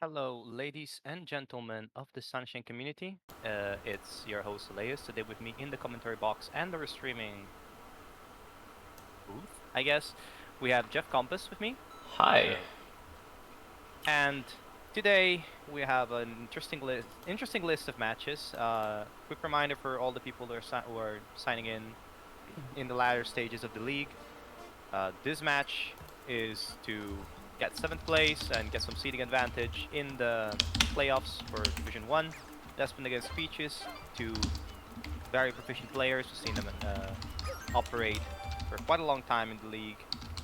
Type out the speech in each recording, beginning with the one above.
Hello, ladies and gentlemen of the Sunshine community. It's your host Elias. Today with me in the commentary box and the streaming booth, I guess, we have Jeff Compass with me. Hi. So, and today we have an interesting list of matches. Quick reminder for all the people that who are signing in the latter stages of the league. This match is to get 7th place and get some seeding advantage in the playoffs for Division 1. Despin against Peaches, two very proficient players. We've seen them operate for quite a long time in the league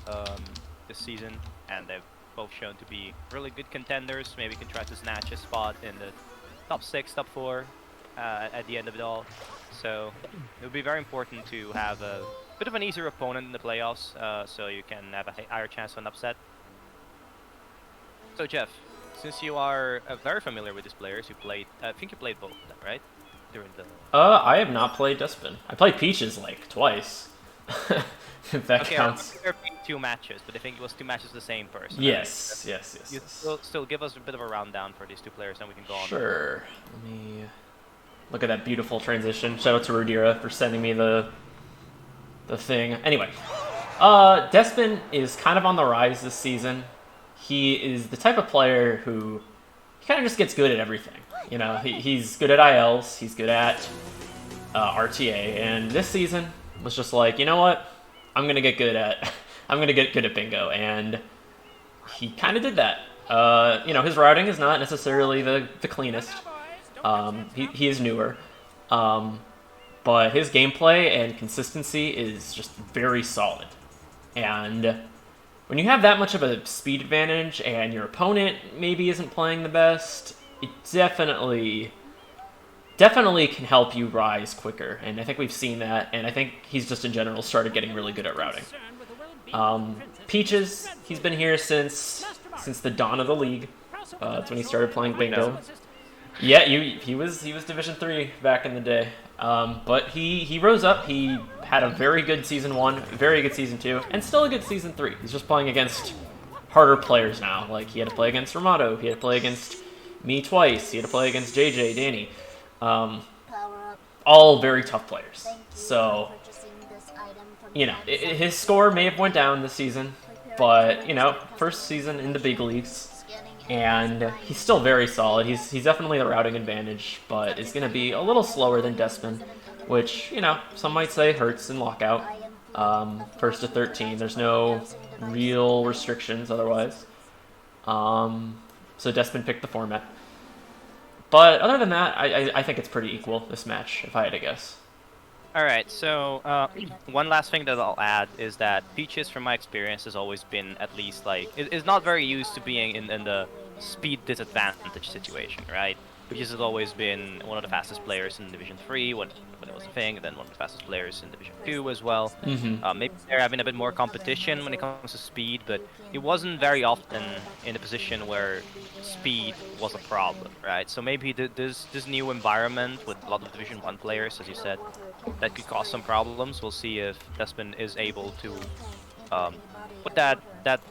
um, this season, and they've both shown to be really good contenders. Maybe can try to snatch a spot in the top 6, top 4 at the end of it all. So it would be very important to have a bit of an easier opponent in the playoffs, so you can have a higher chance of an upset. So Jeff, since you are very familiar with these players, you played. I think you played both of them, right? During the. I have not played Despin. I played Peaches like twice. If that Okay, counts. there have been 2 matches, but I think it was 2 matches with the same person. Yes, yes, yes. You yes. still give us a bit of a rundown for these 2 players, then we can go on. Sure. Let me look at that beautiful transition. Shout out to Rudira for sending me the thing. Anyway, Despin is kind of on the rise this season. He is the type of player who kind of just gets good at everything. You know, he's good at ILs, he's good at RTA, and this season was just like, you know what? I'm gonna get good at bingo, and he kind of did that. You know, his routing is not necessarily the cleanest. He is newer, but his gameplay and consistency is just very solid. And when you have that much of a speed advantage and your opponent maybe isn't playing the best, it definitely can help you rise quicker. And I think we've seen that, and I think he's just in general started getting really good at routing. Peaches, he's been here since the dawn of the league. That's when he started playing bingo. Yeah, he was Division 3 back in the day. But he rose up. He had a very good Season 1, very good Season 2, and still a good Season 3. He's just playing against harder players now. Like, he had to play against Ramato. He had to play against me twice. He had to play against JJ, Danny. All very tough players. So, you know, his score may have went down this season, but, you know, first season in the big leagues, and he's still very solid. He's definitely the routing advantage, but is going to be a little slower than Despin, which, you know, some might say hurts in Lockout. First to 13, there's no real restrictions otherwise. So Despin picked the format. But other than that, I think it's pretty equal, this match, if I had to guess. Alright, so one last thing that I'll add is that Peaches, from my experience, has always been at least like is not very used to being in the speed disadvantage situation, right? Peaches has always been one of the fastest players in Division 3 when it was a thing, and then one of the fastest players in Division 2 as well. Maybe they're having a bit more competition when it comes to speed, but it wasn't very often in a position where speed was a problem, right? So maybe this new environment with a lot of Division 1 players, as you said, that could cause some problems. We'll see if Despin is able to put that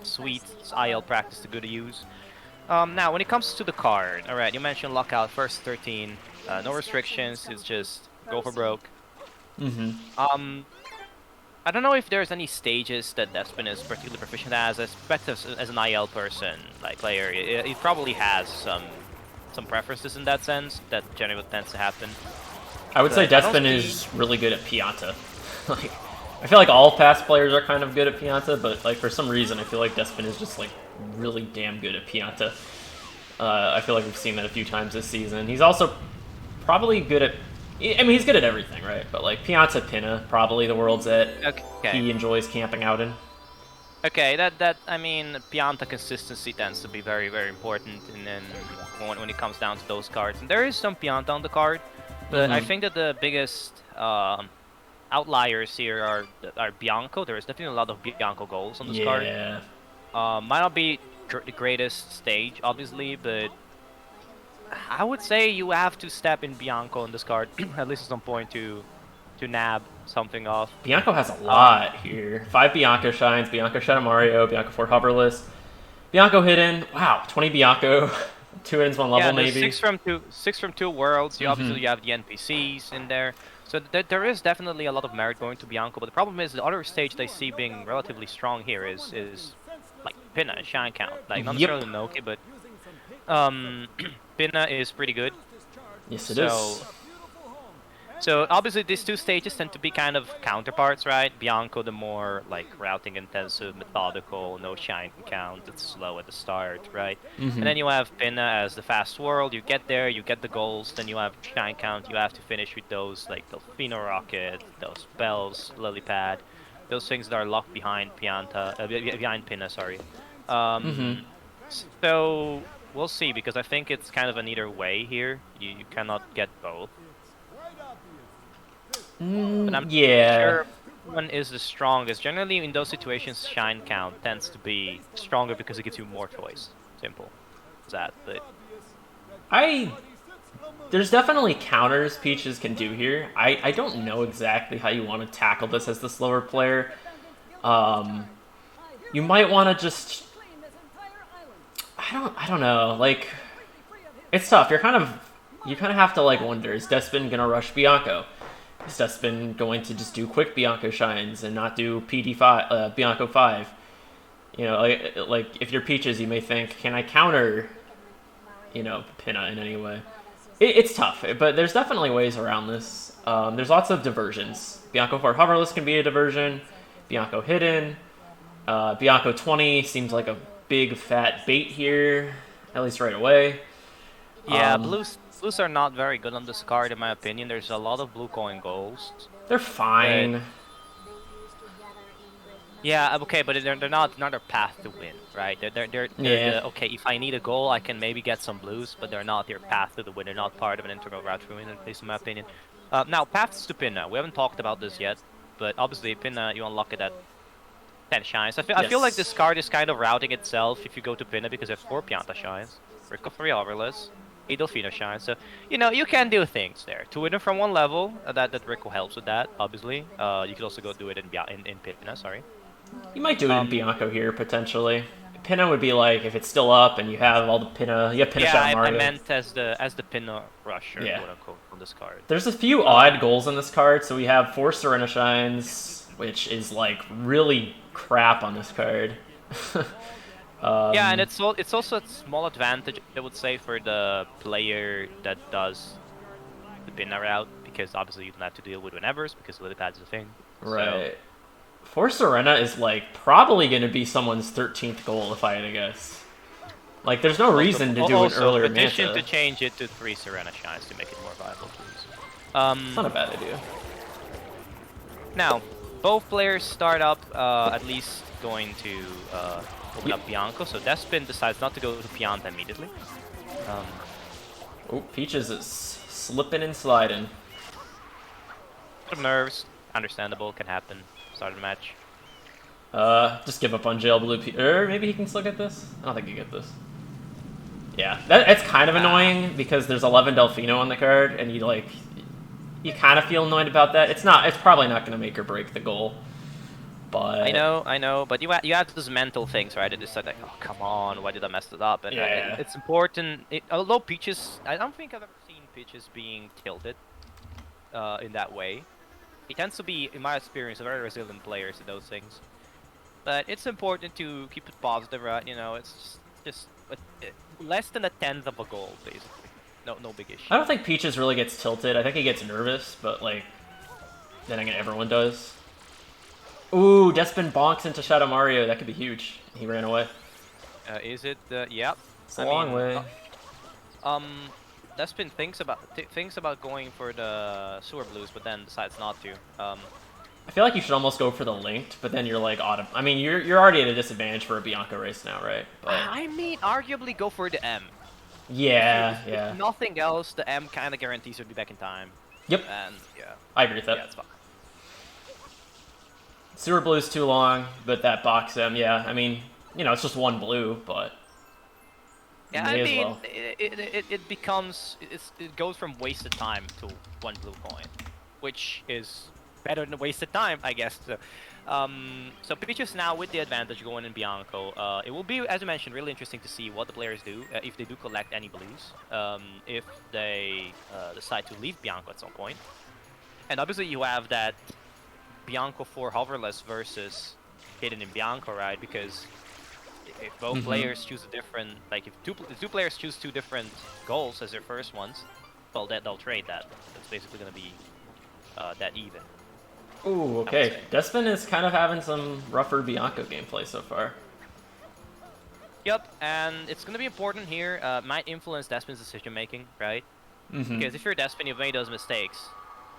sweet IL practice to good use. Now, when it comes to the card, alright, you mentioned Lockout, first 13, no restrictions, it's just go for broke. I don't know if there's any stages that Despin is particularly proficient as. I expect as an IL person, like player, it probably has some preferences in that sense, that generally tends to happen. I would say Despin is really good at Pianta. Like, I feel like all past players are kind of good at Pianta, but like for some reason I feel like Despin is just like really damn good at Pianta. I feel like we've seen that a few times this season. He's also probably good at... I mean, he's good at everything, right? But like Pianta Pinna, probably the world's that he enjoys camping out in. Okay, I mean, Pianta consistency tends to be very, very important, and then when it comes down to those cards, and there is some Pianta on the card, but I think that the biggest outliers here are Bianco. There is definitely a lot of Bianco goals on this card. Yeah. Might not be the greatest stage, obviously, but I would say you have to step in Bianco on this card, at least at some point, to nab something off. Bianco has a lot here. 5 Bianco Shines, Bianco Shadow Mario, Bianco 4 Hoverless, Bianco Hidden. Wow, 20 Bianco. 2 ends, 1 Yeah, level, and there's maybe. 6 from 2 worlds. You Mm-hmm. obviously you have the NPCs in there. So there is definitely a lot of merit going to Bianco, but the problem is the other stage they see being relatively strong here is like Pinna and Shine Count. Like not Yep. necessarily Noki, but Pinna is pretty good. Yes, it is. So obviously these two stages tend to be kind of counterparts, right? Bianco the more like routing intensive, methodical, no shine count, it's slow at the start, right? And Mm-hmm. then you have Pinna as the fast world, you get there, you get the goals, then you have shine count, you have to finish with those like Delfino Rocket, those bells, Lily Pad, those things that are locked behind behind Pinna, sorry. Mm-hmm. Um so we'll see because I think it's kind of an either way here. You cannot get both. But I'm not really Yeah. sure which one is the strongest. Generally, in those situations, shine count tends to be stronger because it gives you more choice. Simple as that. But I There's definitely counters Peaches can do here. I don't know exactly how you want to tackle this as the slower player. Um, you might want to just I don't know. Like it's tough. You kind of have to like wonder, is Despin gonna rush Bianco? Is Despin going to just do quick Bianco shines and not do PD5 Bianco 5? You know, like if you're Peaches, you may think, can I counter, Pinna in any way? It's tough, but there's definitely ways around this. There's lots of diversions. Bianco 4 hoverless can be a diversion. Bianco hidden. Bianco 20 seems like a big fat bait here, at least right away. yeah, Um, blues are not very good on this card in my opinion. There's a lot of blue coin goals, they're but fine. yeah, okay, but they're not their path to win, right? They're Yeah, the okay. If I need a goal, I can maybe get some blues, but they're not your path to the win. They're not part of an integral route to win, at least in my opinion. Now paths to Pinna. We haven't talked about this yet, but obviously Pinna you unlock it at 10 shines. I feel like this yes. card is kind of routing itself if you go to Pinna because you have 4 Pianta shines, Rico 3 overless, 8 Delfino shines. So, you can do things there. To win it from one level, that Rico helps with that, obviously. You could also go do it in Pinna, sorry. You might do it in Um, Bianco here, potentially. Pinna would be like, if it's still up and you have all the Pinna, you have Pinna yeah, Shot I Mario. meant as the Pinna rusher, Yeah. quote unquote, on this card. There's a few Um, odd goals in this card. So we have 4 Serena Shines, which is like really crap on this card. yeah, and um, it's also a small advantage, I would say, for the player that does the Pinna route, because obviously you don't have to deal with whenevers, because lily pad is a thing. So, right. 4 Serena is like probably going to be someone's 13th goal if I had to guess. Like, there's no reason to do an also earlier petition to Manta. change it to 3 Serena Shines to make it more viable, please. It's not a bad idea. Now, both players start up at least going to open up Bianco, so Despin decides not to go to Pianta immediately. Um, Oh, Peaches is slipping and sliding. some nerves, understandable, can happen. Start of the match. Just give up on Jail Blue. Or maybe he can still get this? I don't think he get this. Yeah, it's kind of annoying because there's 11 Delfino on the card, and you kind of feel annoyed about that. It's probably not going to make or break the goal, but I know, but you have those mental things, right? It is like, oh come on, why did I mess it up? And yeah, it's important. Although Peaches, I don't think I've ever seen Peaches being tilted in that way. He tends to be, in my experience, a very resilient player to those things. But it's important to keep it positive, right? It's just less than a tenth of a goal, basically. No big issue. I don't think Peaches really gets tilted. I think he gets nervous, but like then again, everyone does. Ooh, Despin bonks into Shadow Mario. That could be huge. He ran away. Is it? Yep. It's a I long mean, way. Despin thinks about going for the sewer blues, but then decides not to. I feel like you should almost go for the linked, but then you're like I mean, you're already at a disadvantage for a Bianca race now, right? But I mean, arguably go for the M. yeah, yeah. If nothing else, the M kind of guarantees you'll be back in time. Yep, And yeah, I agree with that. yeah, it's fine. Sewer blue's too long, but that box yeah. I mean, it's just one blue, but Yeah, I may as mean, well. it goes from wasted time to one blue coin, which is better than wasted time, I guess. So, So Peaches now with the advantage going in Bianco. It will be, as you mentioned, really interesting to see what the players do if they do collect any blues. If they decide to leave Bianco at some point, and obviously you have that Bianco 4 hoverless versus Hidden in Bianco, right? Because if both players choose a different, like if two players choose two different goals as their first ones, well, they'll trade that. That's basically going to be that even. Ooh, okay. Despin is kind of having some rougher Bianco gameplay so far. Yep, and it's going to be important here. Might influence Despin's decision making, right? Because if you're Despin, you've made those mistakes,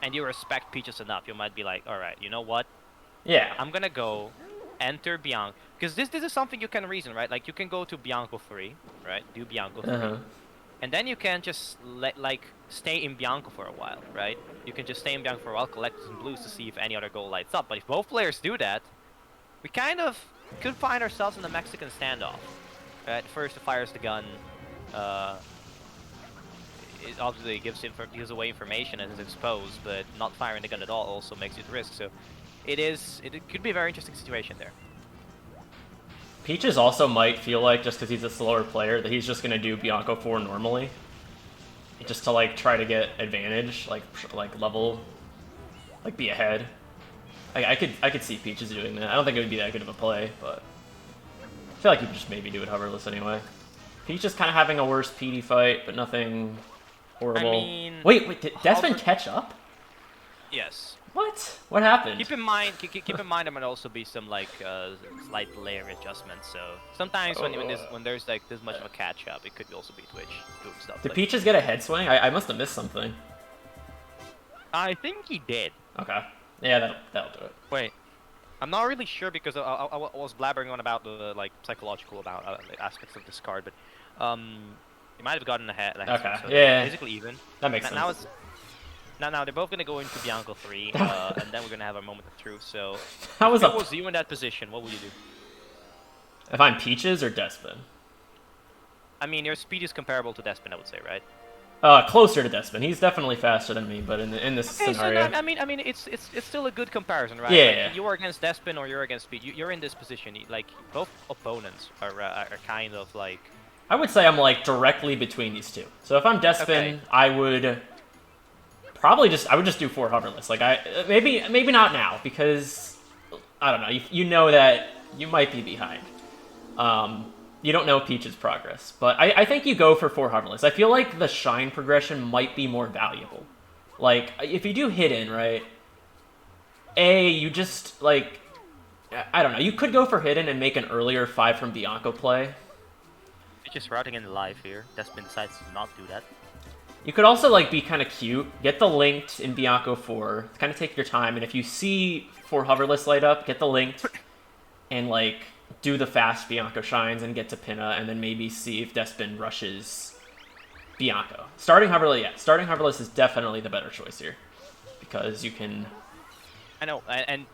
and you respect Peaches enough, you might be like, all right, you know what? Yeah. I'm gonna go enter Bianco, because this is something you can reason, right? Like you can go to Bianco 3, right? Do Bianco 3, and then you can just stay in Bianco for a while, right? You can just stay in Bianco for a while, collect some blues to see if any other goal lights up. But if both players do that, we kind of could find ourselves in the Mexican standoff. Right? First, who fires the gun, it obviously gives away information and is exposed, but not firing the gun at all also makes you at risk. So it could be a very interesting situation there. Peaches also might feel like, just because he's a slower player, that he's just going to do Bianco 4 normally. Just to, like, try to get advantage, like level, like, be ahead. I could see Peaches doing that. I don't think it would be that good of a play, but I feel like he would just maybe do it hoverless anyway. Peaches kind of having a worse PD fight, but nothing horrible. I mean, wait, did Despin catch up? Yes. What? What happened? Keep in mind, there might also be some like slight layer adjustments. So sometimes when there's like this much of a catch up, it could also be Twitch doing stuff. Did like Peaches get a head swing? I must have missed something. I think he did. Okay. Yeah, that'll do it. Wait, I'm not really sure because I was blabbering on about the like psychological about the aspects of this card, but he might have gotten a head. Okay. So yeah. Basically even. That makes sense. Now they're both gonna go into Bianco 3, and then we're gonna have our moment of truth. So, if it was you in that position, what would you do? If I'm Peaches or Despin? I mean, your speed is comparable to Despin, I would say, right? Closer to Despin. He's definitely faster than me, but in this scenario, So, I mean, it's still a good comparison, right? Yeah. Like, you're against Despin or you're against Speed. You're in this position. Like both opponents are kind of like. I would say I'm like directly between these two. So if I'm Despin, I would probably I would just do 4 hoverless. Like maybe not now because I don't know. You know that you might be behind. You don't know Peach's progress, but I think you go for 4 hoverless. I feel like the shine progression might be more valuable. Like if you do hidden, right? You just like I don't know. You could go for hidden and make an earlier 5 from Bianco play. Just routing in live here. Despin decides to not do that. You could also like be kind of cute, get the linked in Bianco 4, kind of take your time, and if you see 4 hoverless light up, get the linked, and like do the fast Bianco shines and get to Pinna, and then maybe see if Despin rushes Bianco. Starting hoverless is definitely the better choice here, because you can. I know, and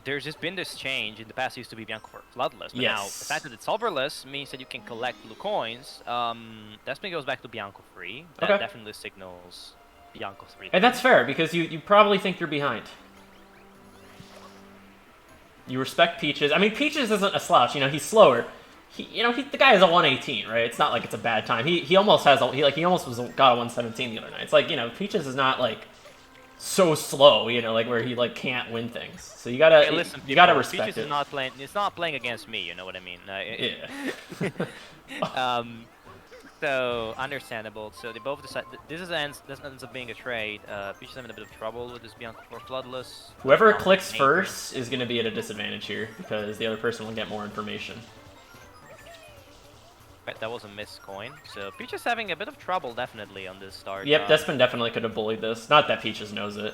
there's just been this change. In the past, it used to be Bianco for Bloodless, but now the fact that it's hoverless means that you can collect blue coins. Despin goes back to Bianco 3. That definitely signals Bianco 3. And that's fair, because you probably think you're behind. You respect Peaches. I mean, Peaches isn't a slouch. You know, he's slower. The guy is a 118, right? It's not like it's a bad time. He almost got a 117 the other night. It's like, Peaches is not like so slow, like where he like can't win things. So you gotta you gotta respect Peaches it. is not playing. It's not playing against me. You know what I mean? Yeah. So understandable. So they both decide. This ends up being a trade. Peaches having a bit of trouble with this Bianco for Bloodless. Whoever clicks first is going to be at a disadvantage here because the other person will get more information. Right, that was a missed coin. So Peaches having a bit of trouble definitely on this start. Yep, Despin definitely could have bullied this. Not that Peaches knows it.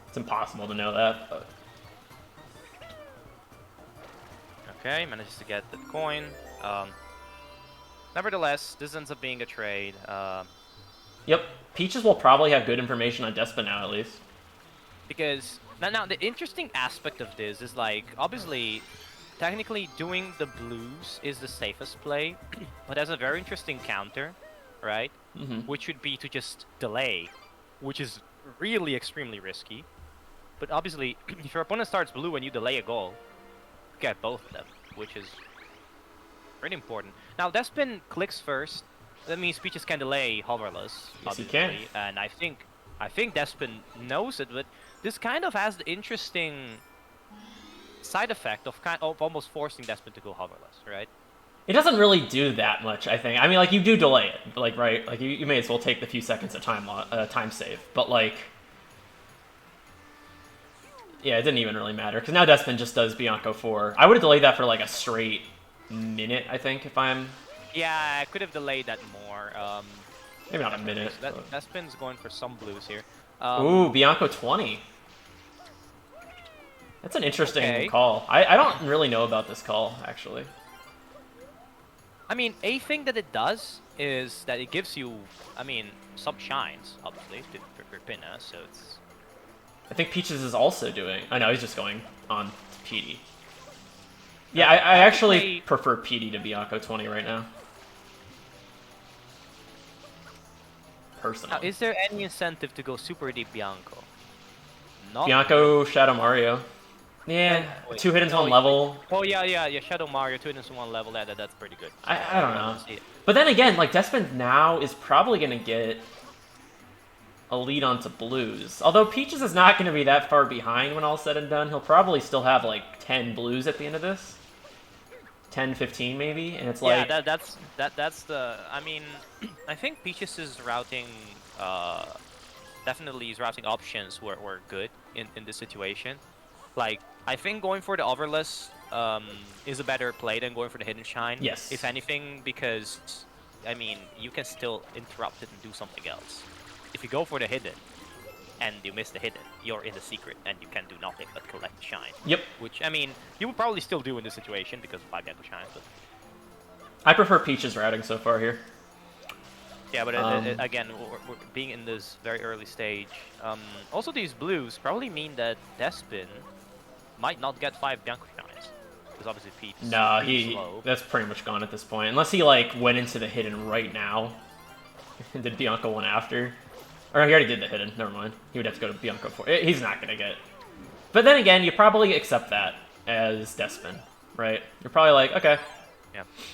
It's impossible to know that. But... Okay, manages to get the coin. Nevertheless, this ends up being a trade. Yep, Peaches will probably have good information on Despin now, at least. Because now the interesting aspect of this is like obviously, technically doing the blues is the safest play, but has a very interesting counter, right? Mm-hmm. Which would be to just delay, which is really extremely risky. But obviously, if your opponent starts blue and you delay a goal, you get both of them, which is pretty important. Now, Despin clicks first. That means Peaches can delay hoverless, Yes, he obviously. can. And I think Despin knows it, but this kind of has the interesting side effect of almost forcing Despin to go hoverless, right? It doesn't really do that much, I think. I mean, like, you do delay it, like, right? Like, you may as well take the few seconds of time save. But, like, yeah, it didn't even really matter. Because now Despin just does Bianco 4. I would have delayed that for, like, a straight minute, I think, if I'm... Yeah, I could have delayed that more. Maybe not a minute. So Despin's going for some blues here. Ooh, Bianco 20. That's an interesting Okay. call. I don't really know about this call, actually. I mean, a thing that it does is that it gives you, I mean, some shines, obviously, for Pinna, so it's... I think Peaches is also doing... I know, he's just going on PD. Yeah, I actually prefer PD to Bianco 20 right now. Personally. Now, is there any incentive to go super deep Bianco? Not Bianco, Shadow Mario. Yeah, wait, 2 hit into no, 1 level. Oh, yeah, Shadow Mario, 2 hits in 1 level, that's pretty good. So, I don't know. But then again, like, Despin now is probably going to get a lead onto blues. Although Peaches is not going to be that far behind when all's said and done. He'll probably still have, like, 10 blues at the end of this. 10, 15 maybe, and it's like... Yeah, that's the... I mean, I think Peaches' routing, definitely his routing options were good in this situation. Like, I think going for the overless is a better play than going for the hidden shine. Yes. If anything, because, I mean, you can still interrupt it and do something else. If you go for the hidden, and you miss the hidden, you're in the secret, and you can do nothing but collect the shine. Yep. Which, I mean, you would probably still do in this situation because of 5 Bianco shines, but... I prefer Peach's routing so far here. Yeah, but again, we're being in this very early stage. Also, these blues probably mean that Despin might not get 5 Bianco shines. Because obviously Peach is slow. That's pretty much gone at this point. Unless he, like, went into the hidden right now. And did Bianco 1 after. Or he already did the hidden, never mind. He would have to go to Bianco 4. He's not going to get... But then again, you probably accept that as Despin, right? You're probably like, okay.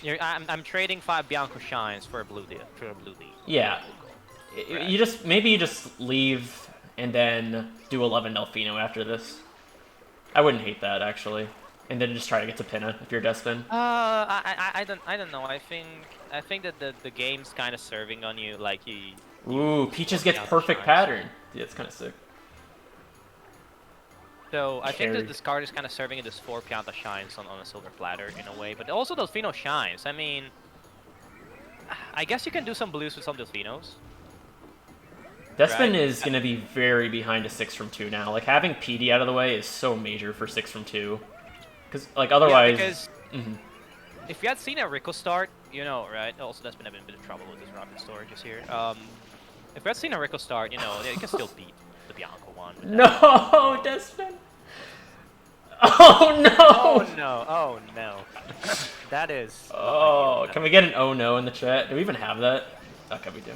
Yeah, I'm trading 5 Bianco shines for a blue lead. Yeah, you just maybe you just leave and then do 11 Delfino after this. I wouldn't hate that actually, and then just try to get to Pinna if you're Despin. I don't know. I think that the game's kind of serving on you, like you. Ooh, Peaches gets perfect pattern. Yeah, it's kind of sick. So I think that this card is kind of serving this 4 Pianta shines on a silver platter in a way, but also Delfino shines. I mean, I guess you can do some blues with some Delfinos. Despin is going to be very behind a 6 from 2 now. Like, having PD out of the way is so major for 6 from 2. Because, like, otherwise... Yeah, because if you had seen a Rico start, you know, right? Also, Despin having a bit of trouble with his rapid storages here. If you had seen a Rico start, you know, you can still beat the Bianco one. No, Despin! Oh, no! Oh, no. Oh, no. That is... Oh, can we get an oh, no in the chat? Do we even have that? Okay, we do.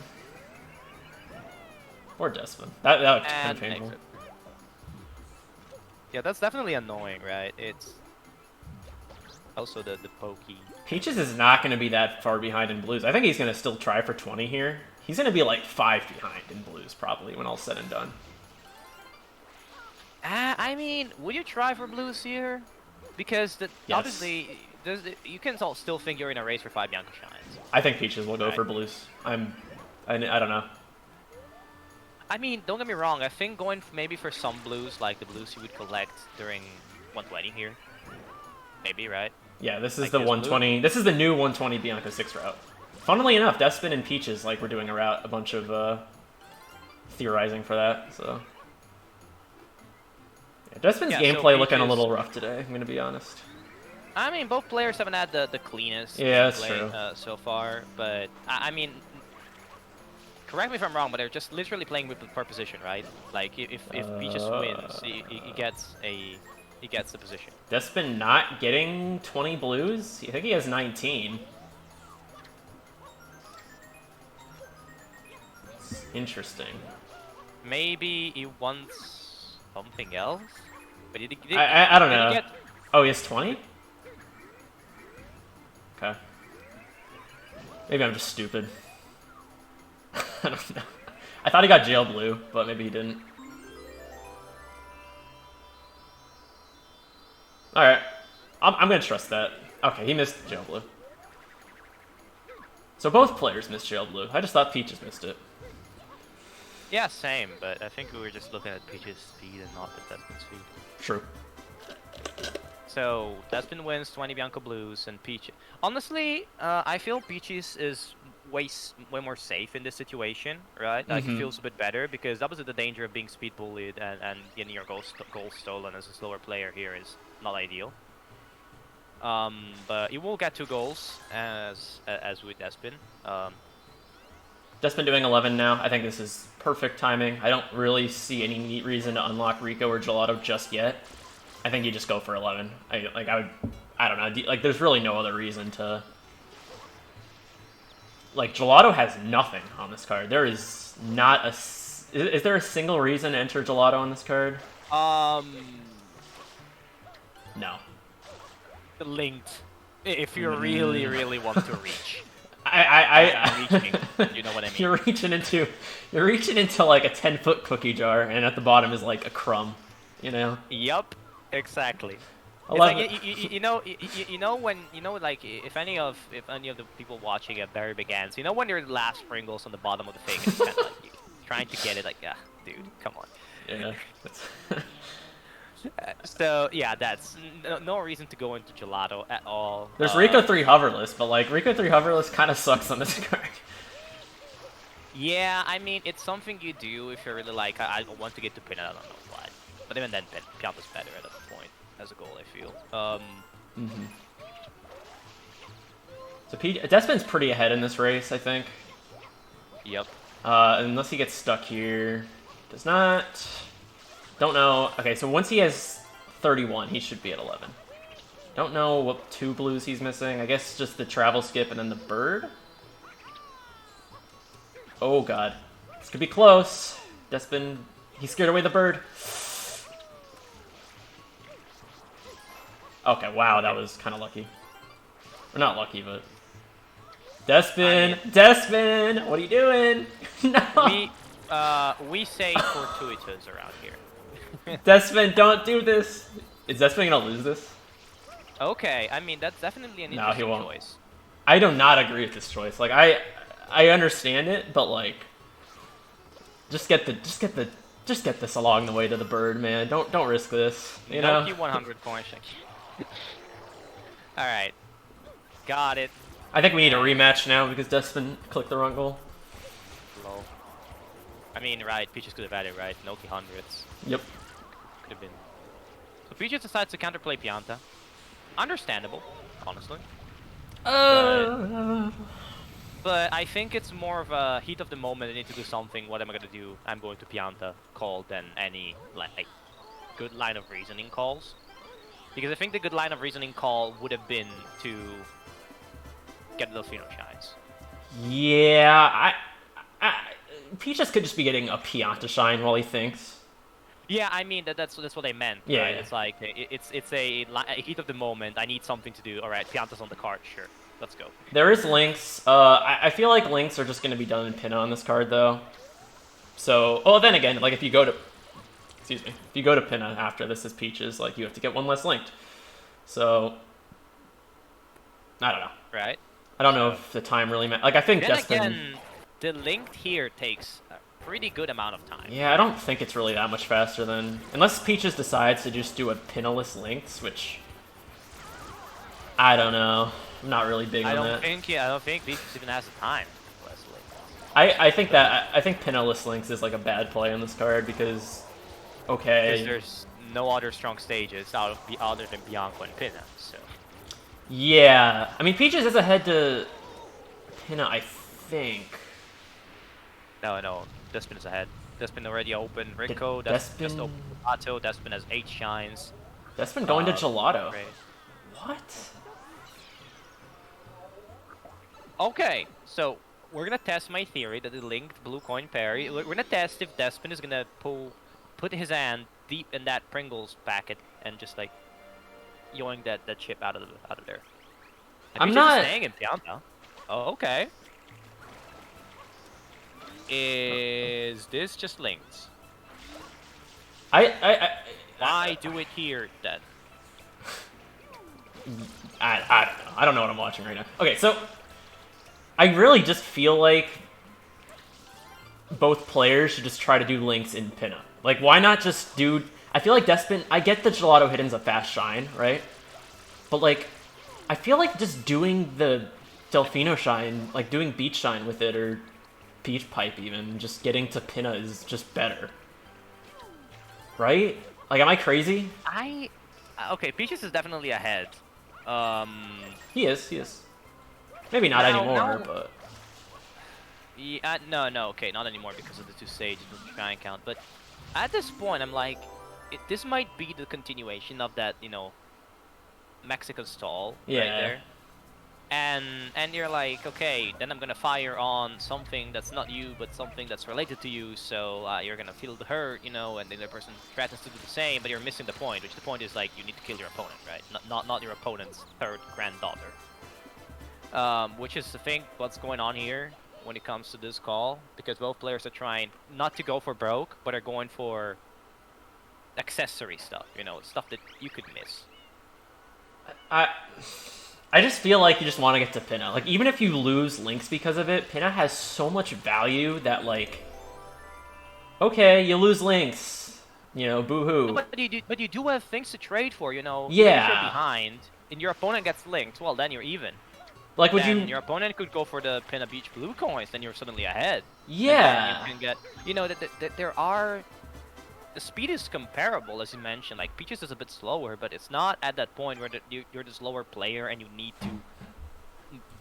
Or Despin. That would kind of painful. Yeah, that's definitely annoying, right? It's... Also the pokey. Peaches is not going to be that far behind in blues. I think he's going to still try for 20 here. He's going to be like 5 behind in blues, probably, when all's said and done. I mean, would you try for blues here? Because obviously, you can still think you're in a race for 5 Bianco shines. I think Peaches will go for blues. I don't know. I mean, don't get me wrong. I think going maybe for some blues, like the blues you would collect during 120 here. Maybe, right? Yeah, this is like the 120. This is the new 120 Bianco 6 route. Funnily enough, Despin and Peaches, like, we're doing a bunch of theorizing for that, so... Yeah, Despin's gameplay looking a little rough today, I'm gonna be honest. I mean, both players haven't had the cleanest gameplay so far, but I mean, correct me if I'm wrong, but they're just literally playing with per position, right? Like if Peaches wins, he gets the position. Despin not getting 20 blues? I think he has 19. Interesting. Maybe he wants... something else? But I don't did he know. get? Oh, he has 20? Okay. Maybe I'm just stupid. I don't know. I thought he got jail blue, but maybe he didn't. Alright. I'm gonna trust that. Okay, he missed jail blue. So both players missed jail blue. I just thought Peaches missed it. Yeah, same. But I think we were just looking at Peach's speed and not the Despin's speed. True. So Despin wins 20 Bianco Blues and Peach. Honestly, I feel Peaches is way more safe in this situation, right? Like it feels a bit better because obviously the danger of being speed bullied and getting your goal stolen as a slower player here is not ideal. But you will get 2 goals as with Despin. Despin doing 11 now. I think this is perfect timing. I don't really see any neat reason to unlock Rico or Gelato just yet. I think you just go for 11. I don't know. Like, there's really no other reason to. Like, Gelato has nothing on this card. There is not a. Is there a single reason to enter Gelato on this card? No. Linked. If you really want to reach. Reaching. You know what I mean? You're reaching into like a 10-foot cookie jar, and at the bottom is like a crumb. You know. Yup. Exactly. It's 11. like, like if any of the people watching have very big ants, you know when your last sprinkles on the bottom of the thing, it's kind of like trying to get it, like, dude, come on. Yeah. So yeah, that's no reason to go into Gelato at all. There's Rico 3 hoverless, but like Rico 3 hoverless kind of sucks on this card. Yeah, I mean it's something you do if you're really like I want to get to pin it. I don't know why, but even then, Pianta's better at that point as a goal. I feel. So Despin's pretty ahead in this race, I think. Yep. Unless he gets stuck here, does not. Don't know. Okay, so once he has 31, he should be at 11. Don't know what 2 blues he's missing. I guess just the travel skip and then the bird. Oh god, this could be close. Despin, he scared away the bird. Okay, wow, that was kind of lucky. Or not lucky, but Despin, Despin, what are you doing? No. We say fortuitous around here. Despin, don't do this. Is Despin gonna lose this? Okay, I mean that's definitely an interesting choice. I do not agree with this choice. Like I understand it, but like, just get this along the way to the bird, man. Don't risk this. You know. 100 points. All right, got it. I think we need a rematch now because Despin clicked the wrong goal. Lol. I mean, right? Peaches could have had it, right? Noki hundreds. Yep. Could have been. So Peaches decides to counterplay Pianta. Understandable, honestly. But I think it's more of a heat of the moment. I need to do something. What am I gonna do? I'm going to Pianta call than any like good line of reasoning calls. Because I think the good line of reasoning call would have been to get Delfino Shines. Yeah, Peaches could just be getting a Pianta shine while he thinks. Yeah, I mean that's what I meant. Yeah, right? yeah. It's like it's a heat of the moment. I need something to do. All right, Pianta's on the card. Sure, let's go. There is links. I feel like links are just going to be done in Pinna on this card though. So, then again, like if you go to Pinna after this is Peaches, like you have to get one less linked. So, I don't know. Right. I don't know if the time really matters. Like I think Then Despin. again, the linked here takes a pretty good amount of time. Yeah, I don't think it's really that much faster than unless Peaches decides to just do a Pinnaless links, which I don't know. I'm not really big on that. I don't think Peaches even has the time. I think Pinnaless links is like a bad play on this card because Because there's no other strong stages other than Bianco and Pinna, so. Yeah, I mean Peaches is ahead to Pinna, I think. No, Despin is ahead. Despin already opened Rico. Despin just opened Gelato. Despin has 8 shines. Despin going to Gelato. Great. What? Okay, so we're gonna test my theory that the linked blue coin parry. We're gonna test if Despin is gonna put his hand deep in that Pringles packet and just like yoink that chip out of there. And I'm Peaches is not. staying in Pianta. Oh, okay. Is this just links? Why do it here then? I don't know what I'm watching right now. Okay, so I really just feel like both players should just try to do links in pinup. Like, why not just do... I feel like Despin... I get the Gelato Hidden's a fast shine, right? But, like, I feel like just doing the Delfino shine, like doing Beach shine with it, or Peach Pipe even, just getting to Pinna is just better. Right? Like, am I crazy? Okay, Peaches is definitely ahead. He is. Maybe not anymore, but... Yeah, no, okay, not anymore because of the 2 sages with the Shrine count. But at this point, I'm like, this might be the continuation of that, Mexican stall right there. And you're like, okay, then I'm gonna fire on something that's not you, but something that's related to you. So you're gonna feel the hurt, and the other person threatens to do the same, but you're missing the point. Which the point is like you need to kill your opponent, right? Not your opponent's third granddaughter. Which is the thing. What's going on here when it comes to this call? Because both players are trying not to go for broke, but are going for accessory stuff. Stuff that you could miss. I just feel like you just want to get to Pinna. Like, even if you lose links because of it, Pinna has so much value that, like... Okay, you lose links. Boo-hoo. But you do have things to trade for, Yeah. Even if you're behind, and your opponent gets linked, well, then you're even. Like, would Your opponent could go for the Pinna Beach blue coins, then you're suddenly ahead. Yeah. And then you can get... that there are... The speed is comparable, as you mentioned. Like, Peaches is a bit slower, but it's not at that point where you're the slower player and you need to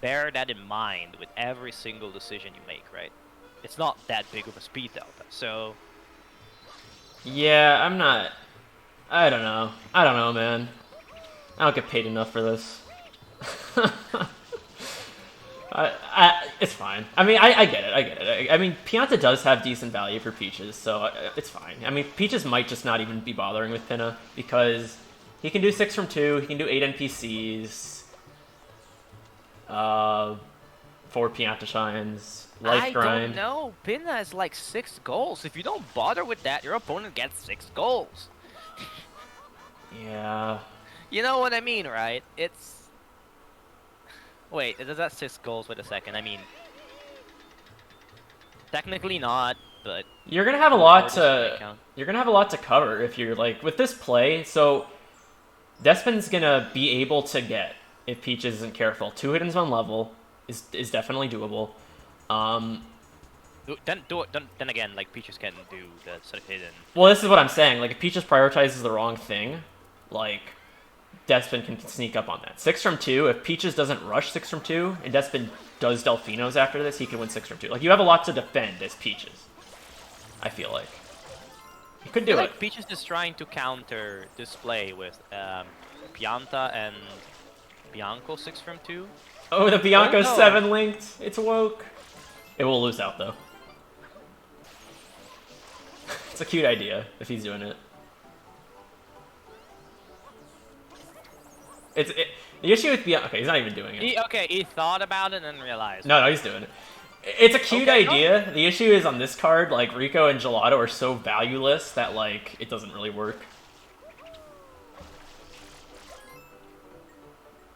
bear that in mind with every single decision you make, right? It's not that big of a speed delta, so... Yeah, I'm not... I don't know, man. I don't get paid enough for this. It's fine. I mean, I get it. I mean, Pianta does have decent value for Peaches, so it's fine. I mean, Peaches might just not even be bothering with Pinna, because he can do 6 from 2, he can do 8 NPCs, 4 Pianta Shines, Life Grind. I don't know. Pinna has like 6 goals. If you don't bother with that, your opponent gets 6 goals. Yeah. You know what I mean, right? It's... Wait, does that 6 goals? Wait a second. I mean, technically not, but you're gonna have a lot to cover if you're like with this play. So Despin's gonna be able to get, if Peaches isn't careful, 2 hiddens on level is definitely doable. Then again, like Peaches can do the sort of hidden. Well, this is what I'm saying. Like, if Peaches prioritizes the wrong thing, like, Despin can sneak up on that. 6 from 2, if Peaches doesn't rush 6 from 2, and Despin does Delfinos after this, he can win 6 from 2. Like, you have a lot to defend as Peaches, I feel like. You could do it. Like Peaches is trying to counter this play with Pianta and Bianco 6 from 2. Oh, the Bianco 7 linked. It's woke. It will lose out, though. It's a cute idea, if he's doing it. The issue with Bianco... Okay, he's not even doing it. He thought about it and realized. No, he's doing it. It's a cute idea. No. The issue is on this card, like, Rico and Gelato are so valueless that, like, it doesn't really work.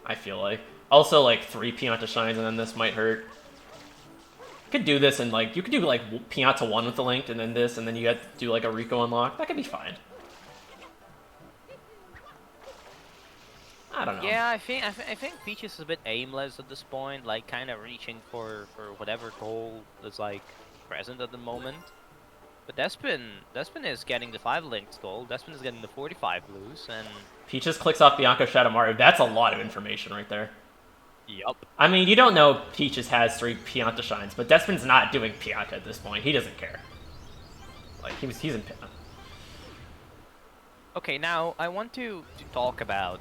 I feel like. Also, like, 3 Pianta Shines and then this might hurt. You could do this and, like, you could do, like, Pianta 1 with the linked and then this, and then you have to do, like, a Rico unlock. That could be fine. I don't know. Yeah, I think Peaches is a bit aimless at this point, like kind of reaching for whatever goal is like present at the moment. But Despin is getting the 5 linked goal. Despin is getting the 45 blues, and Peaches clicks off Bianco Shadowmaru. That's a lot of information right there. Yup. I mean, you don't know Peaches has 3 Pianta Shines, but Despin's not doing Pianta at this point. He doesn't care. Like, he's in Pianta. Okay, now I want to talk about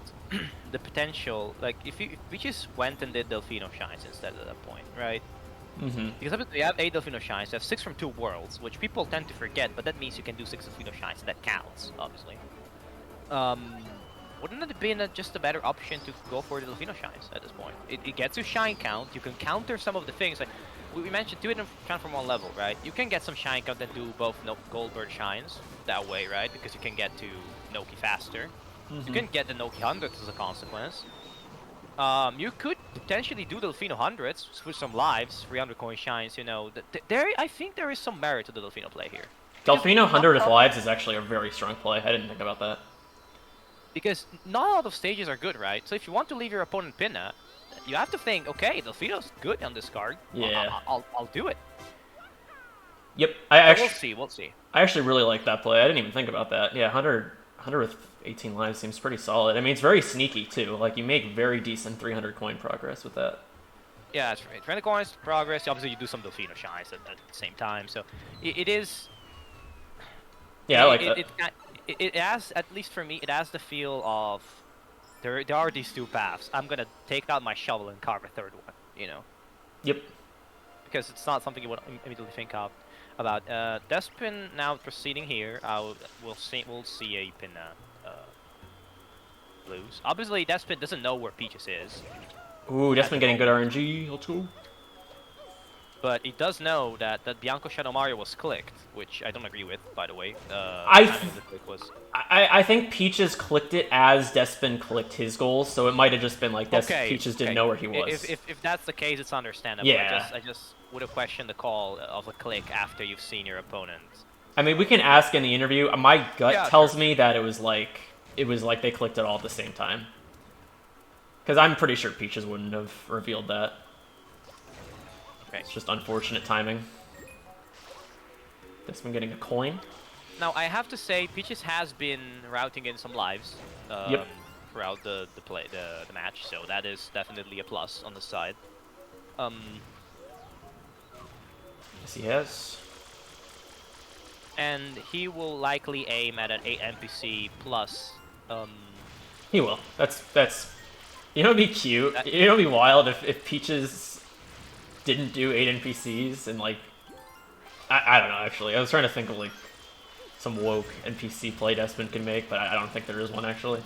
the potential. Like, if Peaches went and did Delfino Shines instead at that point, right? Because obviously you have 8 Delfino Shines, you have 6 from 2 worlds, which people tend to forget, but that means you can do 6 Delfino Shines, and that counts, obviously. Wouldn't it have been just a better option to go for the Delfino Shines at this point? It gets you shine count, you can counter some of the things, like we mentioned, do it in count from one level, right? You can get some shine count and do both Goldbird Shines that way, right? Because you can get to Noki faster. You can get the Noki 100s as a consequence. You could potentially do Delfino 100s with some lives, 300 coin shines, you know. I think there is some merit to the Delfino play here. Delfino 100 with lives is actually a very strong play. I didn't think about that. Because not a lot of stages are good, right? So if you want to leave your opponent pinna, you have to think, okay, Delfino's good on this card. Yeah. I'll do it. Yep. We'll see. I actually really like that play. I didn't even think about that. Yeah, 100 with 18 lives seems pretty solid. I mean, it's very sneaky, too. Like, you make very decent 300 coin progress with that. Yeah, that's right. 300 coins progress. Obviously, you do some Delfino Shines at the same time. So it is... Yeah, I like that. It has, at least for me, it has the feel of... There are these two paths. I'm going to take out my shovel and carve a third one, you know? Yep. Because it's not something you would immediately think of. About Despin now proceeding here. We'll see a pinna blues. Obviously, Despin doesn't know where Peaches is. Ooh, Despin getting good RNG. Let's go. But he does know that Bianco Shadow Mario was clicked, which I don't agree with, by the way. I think Peaches clicked it as Despin clicked his goals, so it might have just been like Peaches didn't know where he was. If that's the case, it's understandable. Yeah. I just would have questioned the call of a click after you've seen your opponent. I mean, we can ask in the interview. My gut tells me that it was like they clicked it all at the same time. Because I'm pretty sure Peaches wouldn't have revealed that. Okay. It's just unfortunate timing. Despin getting a coin. Now, I have to say, Peaches has been routing in some lives throughout the match, so that is definitely a plus on the side. Yes, he has. And he will likely aim at an 8 NPC plus. He will. That's. You know, it'd be cute. You know, it'd be wild if Peaches didn't do 8 NPCs and like. I don't know. Actually, I was trying to think of like some woke NPC play Despin can make, but I don't think there is one actually.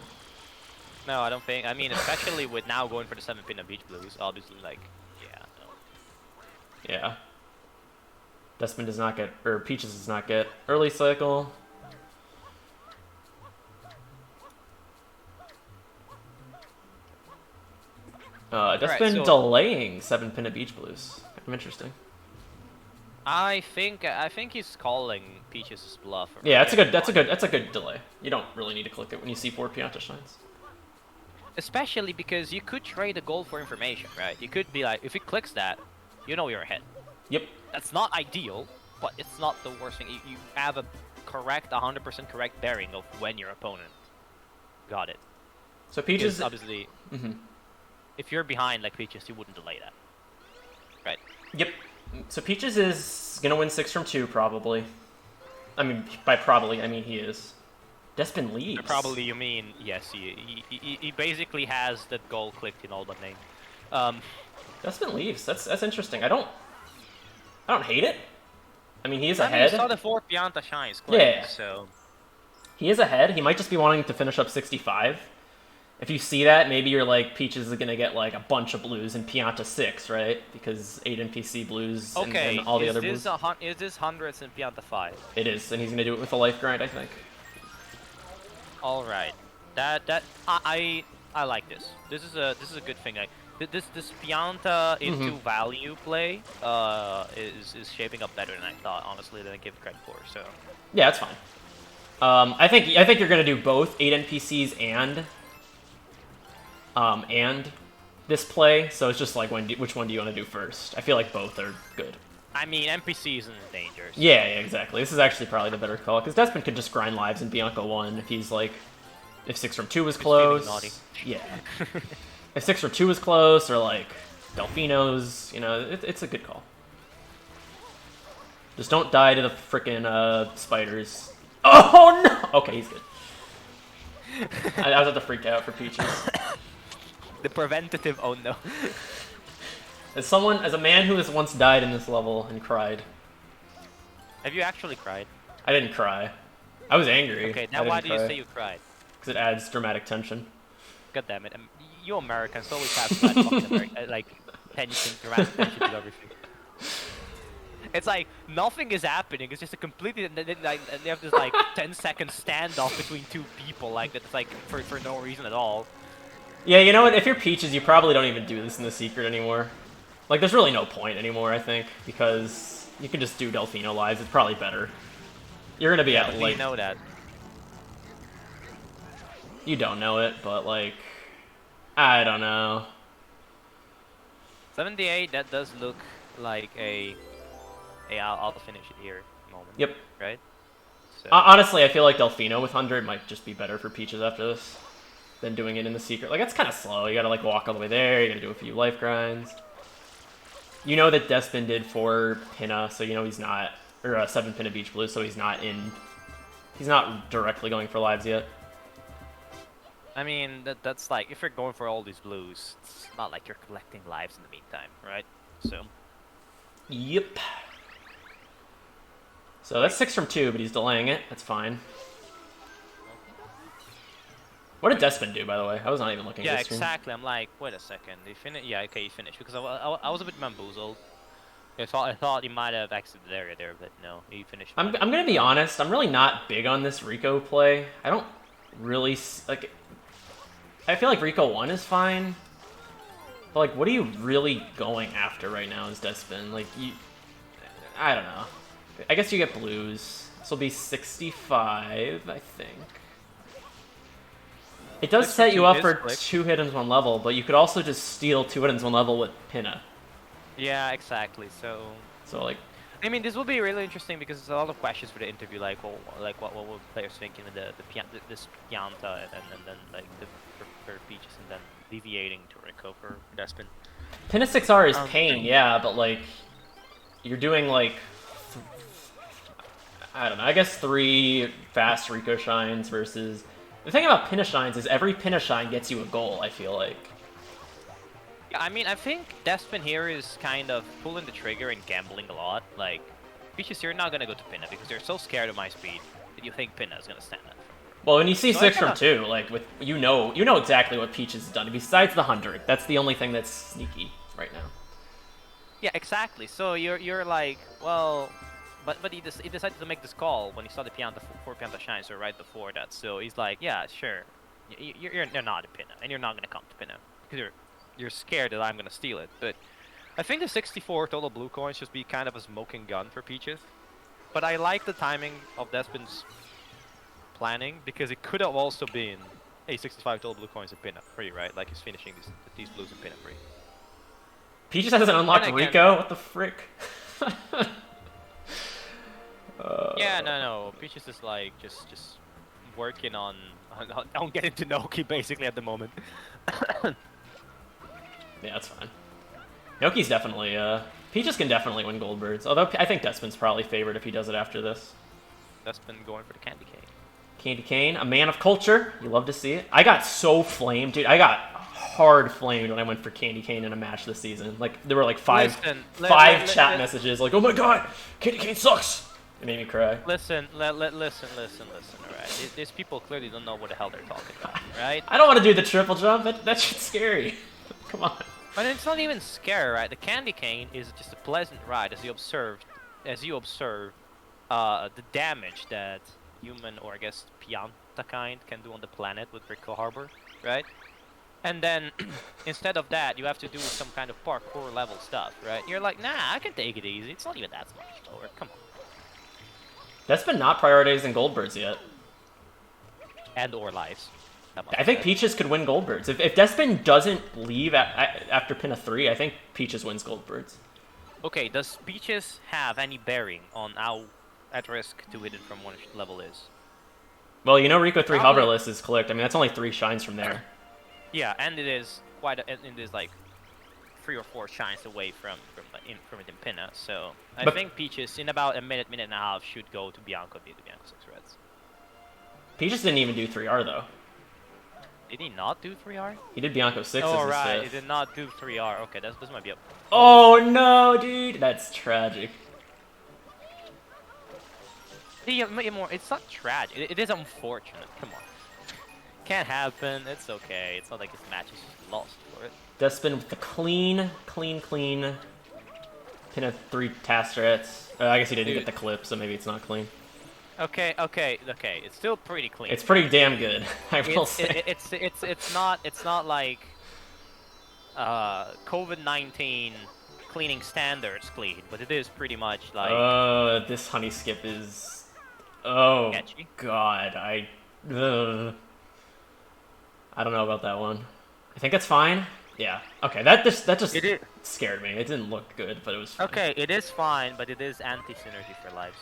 No, I don't think. I mean, especially with now going for the 7 pin of Beach Blues, obviously, like, yeah. No. Yeah. Despin does not get, or Peaches does not get early cycle. Despin delaying 7 pin of Beach Blues. Kind of interesting. I think he's calling Peaches' bluff. Yeah, that's a good delay. You don't really need to click it when you see 4 Pianta Shines. Especially because you could trade a gold for information, right? You could be like, if he clicks that, you know you're ahead. Yep. That's not ideal, but it's not the worst thing. You have a correct, 100% correct bearing of when your opponent got it. So Peaches, obviously, if you're behind like Peaches, you wouldn't delay that, right? Yep. So Peaches is gonna win 6 from 2 probably. I mean, by probably I mean he is. Despin leaves. By probably you mean yes. He basically has that goal clicked in all but name. Despin leaves. That's interesting. I don't hate it. I mean, he is I ahead. You saw the 4 Pianta Shines click, yeah. So he is ahead. He might just be wanting to finish up 65. If you see that, maybe you're like, Peaches is going to get like a bunch of blues and Pianta 6, right? Because 8 NPC blues and all the other blues. Is this hundreds and Pianta 5? It is, and he's going to do it with a life grind, I think. Alright. I like this. This is a good thing. Like, this Pianta into value play is shaping up better than I thought, honestly, than I give credit for. So yeah, that's fine. I think you're going to do both 8 NPCs and this play, so it's just like which one do you want to do first? I feel like both are good. I mean, NPCs in danger. So. Yeah, exactly. This is actually probably the better call, because Despin could just grind lives in Bianco 1 if he's like, if 6 from 2 was close. Yeah. If 6 from 2 was close, or like Delfinos, you know, it's a good call. Just don't die to the frickin' spiders. Oh no! Okay, he's good. I was about to freak out for Peaches. The preventative oh no. As a man who has once died in this level and cried. Have you actually cried? I didn't cry. I was angry. Okay, I now why didn't do you cry. say you cried? Because it adds dramatic tension. God damn it. You Americans always have to add fucking like tension, dramatic tension to everything. It's like nothing is happening. It's just a completely like they have this like 10-second standoff between two people like that's like for no reason at all. Yeah, you know what? If you're Peaches, you probably don't even do this in the secret anymore. Like, there's really no point anymore, I think, because you can just do Delfino lives. It's probably better. You're gonna be at like. You know that. You don't know it, but like, I don't know. 78. That does look like a. I'll finish it here. Moment. Yep. Right. So. Honestly, I feel like Delfino with 100 might just be better for Peaches after this than doing it in the secret. Like, that's kind of slow. You gotta like walk all the way there. You gotta do a few life grinds. You know that Despin did 4 Pinna, so you know he's not, or 7 Pinna Beach Blue, so he's not directly going for lives yet. I mean, that's like, if you're going for all these blues, it's not like you're collecting lives in the meantime, right? So. Yep. So that's 6 from 2, but he's delaying it. That's fine. What did Despin do, by the way? I was not even looking at this stream. Exactly. I'm like, wait a second. He finished? Yeah, okay, he finished. Because I was a bit bamboozled. I thought he might have exited the area there, but no, he finished. I'm gonna be honest. I'm really not big on this Rico play. I don't really like. I feel like Rico 1 is fine, but like, what are you really going after right now? Is Despin like you? I don't know. I guess you get blues. This will be 65, I think. It does set you up for 2 hit-ins 1 level, but you could also just steal 2 hit-ins 1 level with Pinna. Yeah, exactly. So like, I mean, this will be really interesting because there's a lot of questions for the interview, like, well, like what were players thinking with this Pianta and then like for Peaches and then deviating to Rico for Despin. Pinna 6R is pain, yeah, but like you're doing like I don't know. I guess 3 fast Rico shines versus. The thing about Pinna shines is every Pinna shine gets you a goal. I feel like. Yeah, I mean, I think Despin here is kind of pulling the trigger and gambling a lot. Like, Peaches, you're not gonna go to Pinna because you're so scared of my speed that you think Pinna is gonna stand up. Well, when you see 6 from 2, like with you know exactly what Peaches has done. Besides the 100, that's the only thing that's sneaky right now. Yeah, exactly. So you're like, well. But he decided to make this call when he saw the Pianta 4 Pianta shines or right before that. So he's like, yeah, sure, you're not a Pinna, and you're not gonna come to Pinna because you're scared that I'm gonna steal it. But I think the 64 total blue coins should be kind of a smoking gun for Peaches. But I like the timing of Despin's planning because it could have also been a 65 total blue coins in Pinna free, right? Like he's finishing these blues in Pinna free. Peaches hasn't unlocked Rico. What the frick? Yeah, no. Peaches is like just working on getting to Noki basically at the moment. Yeah, that's fine. Noki's definitely Peaches can definitely win Goldbirds. Although I think Despin's probably favored if he does it after this. Despin going for the Candy Cane. Candy Cane, a man of culture. You love to see it. I got so flamed, dude. I got hard flamed when I went for Candy Cane in a match this season. Like there were like five chat messages like, "Oh my god, Candy Cane sucks." It made me cry. Listen, alright? These people clearly don't know what the hell they're talking about, right? I don't want to do the triple jump. That shit's scary. Come on. But it's not even scary, right? The Candy Cane is just a pleasant ride as you observe the damage that human or I guess Pianta kind can do on the planet with Rico Harbor, right? And then instead of that, you have to do some kind of parkour level stuff, right? You're like, nah, I can take it easy. It's not even that much slower. Come on. Despin not prioritizing Goldbirds yet. And or lives. I think Peaches could win Goldbirds. If Despin doesn't leave after Pinna 3, I think Peaches wins Goldbirds. Okay, does Peaches have any bearing on how at risk 2 hidden from 1 level is? Well, you know Rico 3 hoverless is clicked. I mean, that's only 3 shines from there. Yeah, and it is it is like 3 or 4 shines away from it in Pinna. So I think Peaches in about a minute and a half should go to Bianco 6 Reds. Peaches didn't even do 3R though. Did he not do 3R? He did Bianco 6 as Oh, his right. He 5th. did not do 3R. Okay, this might be a... Oh no, dude! That's tragic. It's not tragic. It is unfortunate. Come on. Can't happen. It's okay. It's not like this match is just lost for it. Despin with the clean pin of 3 task threats. I guess he didn't get the clip, so maybe it's not clean. Okay. It's still pretty clean. It's pretty damn good, I will say. It's not like COVID-19 cleaning standards clean, but it is pretty much like This honey skip is... Oh, sketchy. God, Ugh. I don't know about that one. I think it's fine. Yeah. Okay, that just scared me. It didn't look good, but it was fine. Okay, it is fine, but it is anti-synergy for lives.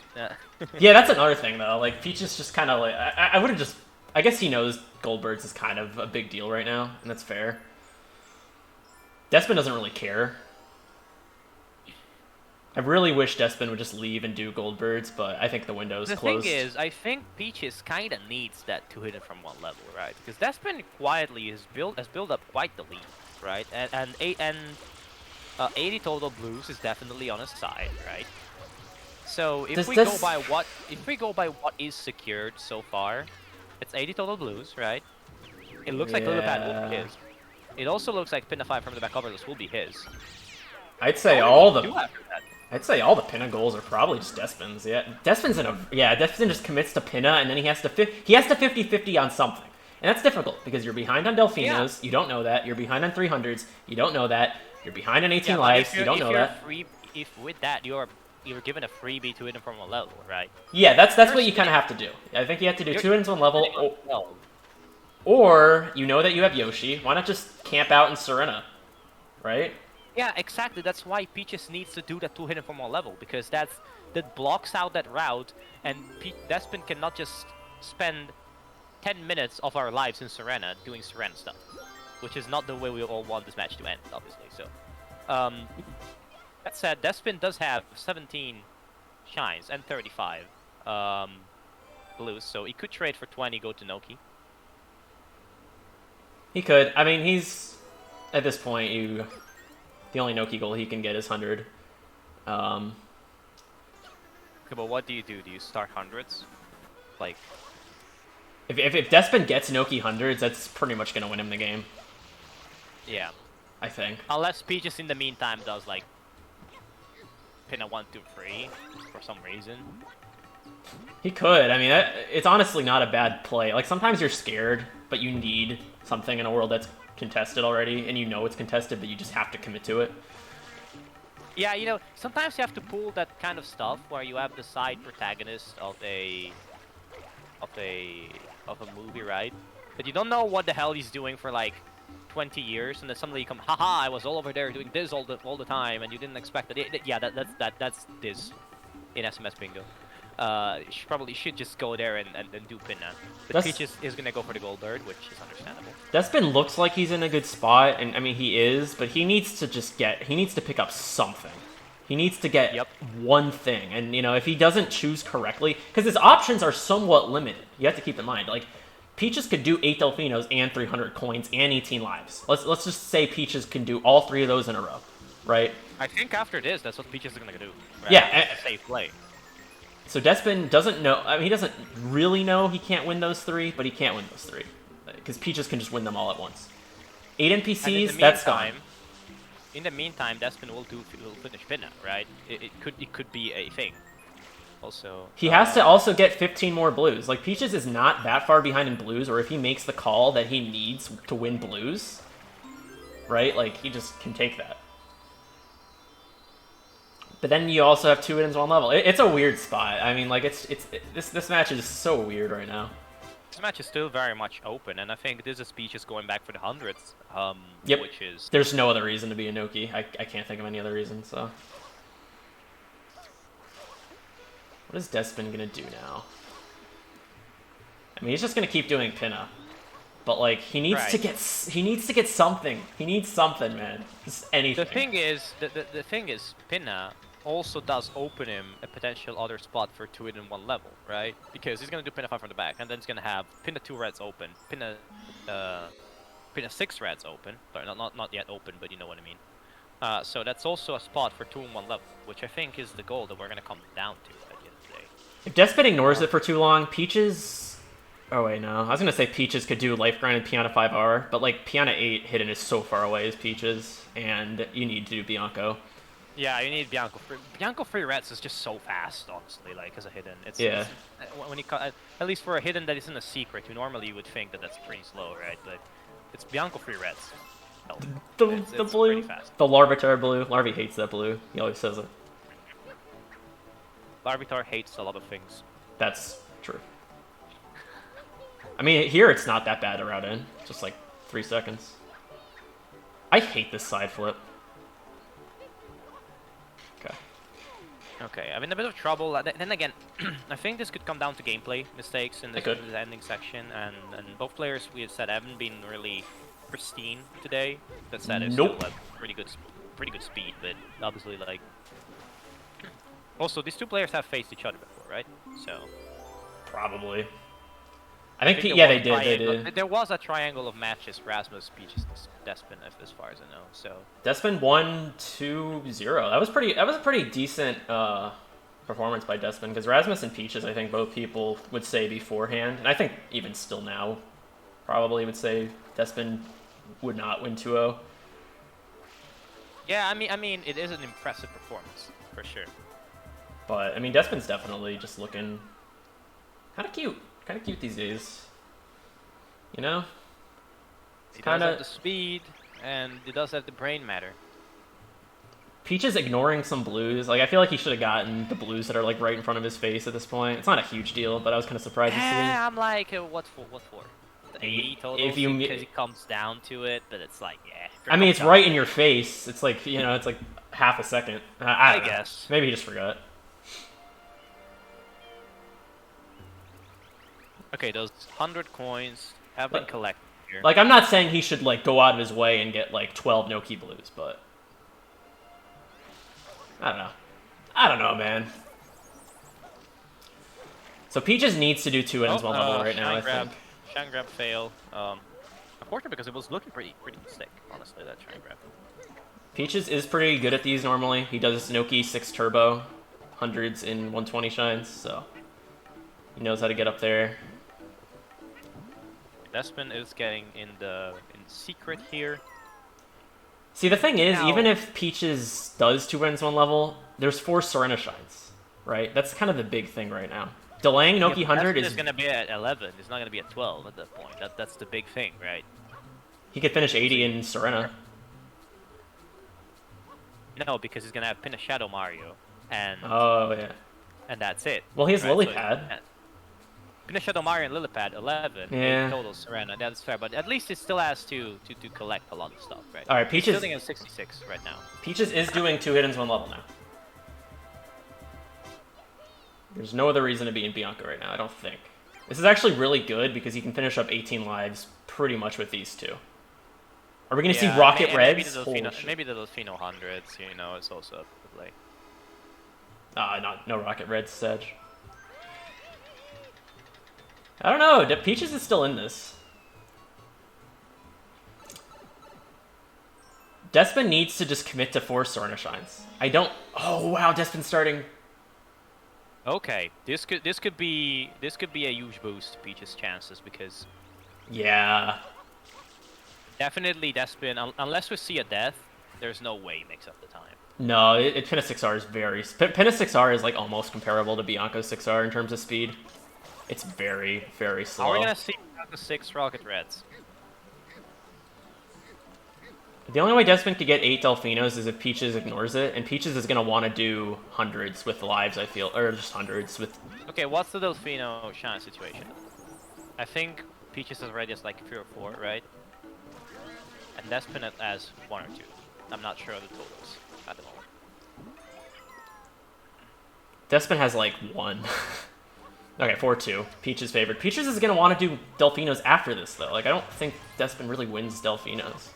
Yeah, that's another thing, though. Like, Peach is just kind of like... I wouldn't just... I guess he knows Goldbergs is kind of a big deal right now, and that's fair. Despin doesn't really care. I really wish Despin would just leave and do Goldbirds, but I think the window's closed. The thing is, I think Peaches kind of needs that to hit it from one level, right? Because Despin quietly has built up quite the lead, right? And 80 total blues is definitely on his side, right? So if we go by what is secured so far, it's 80 total blues, right? It looks like Lily Pad will be his. It also looks like Pinna 5 from the back coverless will be his. I'd say all the Pinna goals are probably just Despin's. Yeah, Despin's in a Despin just commits to Pinna and then he has to 50-50 on something, and that's difficult because you're behind on Delfinos. You don't know that. You're behind on 300s. You don't know that. You're behind on 18 lives. You don't know that. If with that you're given a freebie to hit him from one level, right? Yeah, that's what you kind of have to do. I think you have to do 2 hits one level, or you know that you have Yoshi. Why not just camp out in Serena, right? Yeah, exactly. That's why Peaches needs to do that 2 hit from one level, because that blocks out that route, and Despin cannot just spend 10 minutes of our lives in Serena doing Serena stuff, which is not the way we all want this match to end, obviously. So, that said, Despin does have 17 shines and 35 blues, so he could trade for 20, go to Noki. He could. I mean, he's at this point the only Noki goal he can get is 100. Okay, but what do you do? Do you start hundreds? Like, if Despin gets Noki hundreds, that's pretty much gonna win him the game. Yeah, I think. Unless Peaches in the meantime does like Pinna 1, 2, 3 for some reason. He could. I mean, it's honestly not a bad play. Like, sometimes you're scared, but you need something in a world that's contested already, and you know it's contested, but you just have to commit to it. Yeah, you know, sometimes you have to pull that kind of stuff where you have the side protagonist of a movie, right? But you don't know what the hell he's doing for like 20 years, and then suddenly you come, haha, I was all over there doing this all the time, and you didn't expect that. Yeah, that's this in SMS bingo. Probably should just go there and do Pinna. But Peaches is gonna go for the Goldbird, which is understandable. Despin looks like he's in a good spot, and I mean he is, but he needs to pick up something. He needs to get one thing, and you know, if he doesn't choose correctly, because his options are somewhat limited. You have to keep in mind, like, Peaches could do 8 Delfinos and 300 coins and 18 lives. Let's just say Peaches can do all 3 of those in a row, right? I think after this, that's what Peaches is gonna do. Right? Yeah, a safe play. So Despin doesn't know. I mean, he doesn't really know he can't win those 3, but he can't win those 3 because Peaches can just win them all at once. 8 NPCs, that's gone. In the meantime, Despin will finish Pinna, right? It could be a thing. Also, he has to also get 15 more blues. Like, Peaches is not that far behind in blues, or if he makes the call that he needs to win blues, right? Like, he just can take that. But then you also have 2 wins, 1 level. It's a weird spot. I mean, like, this match is so weird right now. This match is still very much open, and I think this is Peaches going back for the hundreds. Yep. Which is... There's no other reason to be a Noki. I can't think of any other reason, so... What is Despin gonna do now? I mean, he's just gonna keep doing Pinna. But, like, he needs to get something. He needs something, man. Just anything. The thing is, Pinna also does open him a potential other spot for 2 hit in 1 level, right? Because he's gonna do Pinna 5 from the back, and then he's gonna have Pinna 2 reds open, Pinna Pin a 6 reds open. Sorry, not yet open, but you know what I mean. So that's also a spot for 2-in-1 level, which I think is the goal that we're gonna come down to at the end of the day. If Despin ignores it for too long, Peaches... Oh wait, no. I was gonna say Peaches could do Life Grind and Piana 5R, but like Piana 8 hidden is so far away as Peaches, and you need to do Bianco. Yeah, you need Bianco. Bianco free reds is just so fast, honestly. Like as a hidden, it's when you at least for a hidden that isn't a secret, you normally would think that that's pretty slow, right? But it's Bianco free reds. No, The blue, the Larvitar blue. Larvy hates that blue. He always says it. Larvitar hates a lot of things. That's true. I mean, here it's not that bad to route in. Just like 3 seconds. I hate this side flip. Okay. Okay, I'm in a bit of trouble. Then again, I think this could come down to gameplay mistakes in this ending section, and both players we have said haven't been really pristine today. That said, it's still like pretty good speed, but obviously like. Also, these two players have faced each other before, right? So. Probably. I think yeah, they did. There was a triangle of matches: Rasmus, Peaches, Despin, as far as I know. So. Despin 1-2-0. That was a pretty decent performance by Despin, because Rasmus and Peaches, I think both people would say beforehand, and I think even still now, probably would say Despin would not win 2-0. Yeah, I mean, it is an impressive performance for sure. But I mean, Despin's definitely just looking kind of cute these days. You know, he does have the speed, and he does have the brain matter. Peaches ignoring some blues. Like, I feel like he should have gotten the blues that are like right in front of his face at this point. It's not a huge deal, but I was kind of surprised to see. Yeah, I'm like, what for? The 80 total, if you because it comes down to it, but it's like, yeah. I mean, it's right in your face. It's like, you know, it's like half a second. I guess. Maybe he just forgot. Okay, those 100 coins have been collected here. Like, I'm not saying he should like go out of his way and get like 12 no-key blues, but I don't know, man. So Peaches needs to do 2-ins one level right now, I think. Shine grab fail. Unfortunate because it was looking pretty slick, honestly, that shine grab. Peaches is pretty good at these normally. He does no-key 6 turbo, hundreds in 120 shines, so he knows how to get up there. Despin is getting in secret here. See, the thing is, even if Peaches does 2-ins one level, there's 4 Serena shines, right? That's kind of the big thing right now. Delaying Noki 100 is going to be at 11. It's not going to be at 12 at that point. That's the big thing, right? He could finish 80 in Serena. No, because he's going to have Pin a Shadow Mario, and and that's it. Well, he has Lily Pad. Pin a Shadow Mario and Lily Pad 11. Yeah. Total Serena. That's fair, but at least it still has to collect a lot of stuff, right? All right, Peaches. He's sitting at 66 right now. Peaches is doing 2-ins one level now. There's no other reason to be in Bianca right now, I don't think. This is actually really good because you can finish up 18 lives pretty much with these two. Are we going to see Rocket Reds? Maybe the Delfino 100s, you know, it's also a play. No Rocket Reds, Sedge. I don't know, Peaches is still in this. Despin needs to just commit to 4 Serena Shines. I don't... Oh, wow, Despin's starting... Okay, this could be a huge boost to Peach's chances because yeah, definitely Despin. Unless we see a death, there's no way he makes up the time. No, Pinna 6R is very Pinna 6R is like almost comparable to Bianco's 6R in terms of speed. It's very slow. How are we gonna see the 6 Rocket Reds? The only way Despin could get 8 Delfinos is if Peaches ignores it, and Peaches is going to want to do hundreds with lives, I feel. Or just hundreds with... Okay, what's the Delfino Shine situation? I think Peaches is already has like 3 or 4, right? And Despin has 1 or 2. I'm not sure of the totals at the moment. Despin has like 1. Okay, 4-2. Peaches favored. Peaches is going to want to do Delfinos after this, though. Like, I don't think Despin really wins Delfinos.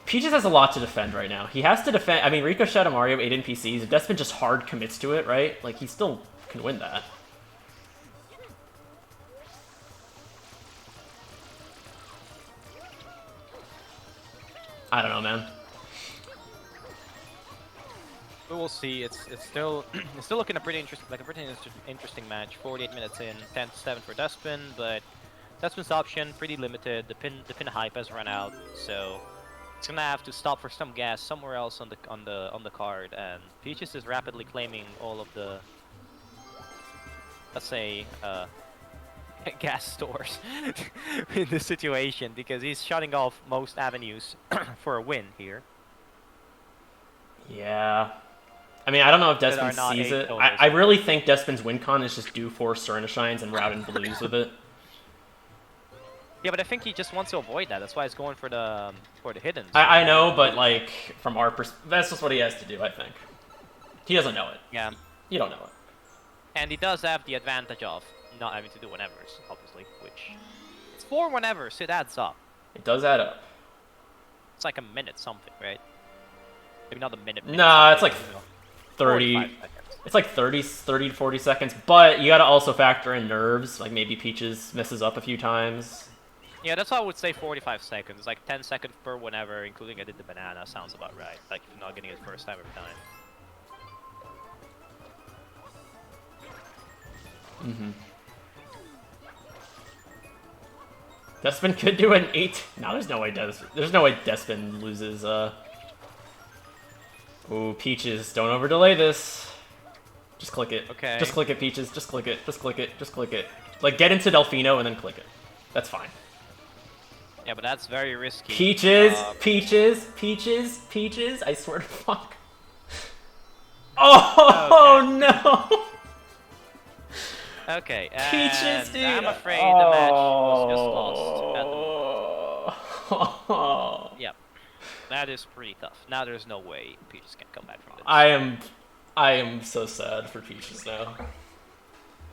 Peaches has a lot to defend right now. He has to defend... I mean, Rico Shadow Mario 8 NPCs. If Despin just hard commits to it, right? Like, he still can win that. I don't know, man. But we'll see. It's still it's still looking a pretty interesting match. 48 minutes in, 10-7 for Despin, but Despin's option pretty limited. The pin hype has run out, so it's gonna have to stop for some gas somewhere else on the card. And Peaches is rapidly claiming all of the, let's say, gas stores in this situation, because he's shutting off most avenues for a win here. Yeah. I mean, I don't know if Despin sees it. I really think Despin's win con is just do 4 Sternashines and route in blues with it. Yeah, but I think he just wants to avoid that. That's why he's going for the hidden. I know, but like from our perspective, that's just what he has to do. I think he doesn't know it. Yeah, you don't know it. And he does have the advantage of not having to do whenevers, obviously, which it's 4 whenevers, so it adds up. It does add up. It's like a minute something, right? Maybe not a minute. Nah, it's like 30. It's like 30 to 40 seconds, but you gotta also factor in nerves. Like maybe Peaches messes up a few times. Yeah, that's why I would say 45 seconds. Like 10 seconds per whenever, including I did the banana, sounds about right. Like if you're not getting it first time every time. Despin could do an 8. No, there's no way Despin loses. Ooh, Peaches, don't over delay this. Just click it. Okay. Just click it, Peaches. Just click it. Just click it. Just click it. Like, get into Delfino and then click it. That's fine. Yeah, but that's very risky. Peaches, Peaches. I swear to fuck. Oh, okay. No! Okay, Peaches, dude. I'm afraid the match was just lost at the moment. Yep. That is pretty tough. Now there's no way Peaches can come back from this. I am so sad for Peaches now.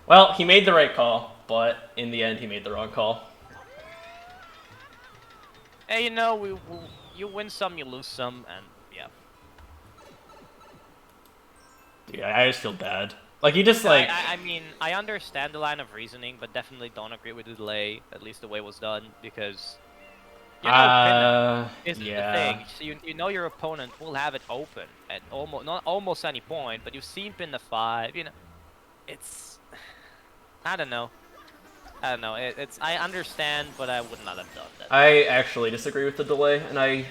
Well, he made the right call, but in the end he made the wrong call. Hey, you know, you win some, you lose some, and yeah. Dude, I just feel bad. Like, you just, like... I mean, I understand the line of reasoning, but definitely don't agree with the delay, at least the way it was done, because... You know, isn't the thing. So you know your opponent will have it open at not almost any point, but you've seen pin the 5, you know... It's... I don't know. It's I understand, but I would not have done that. I actually disagree with the delay, and I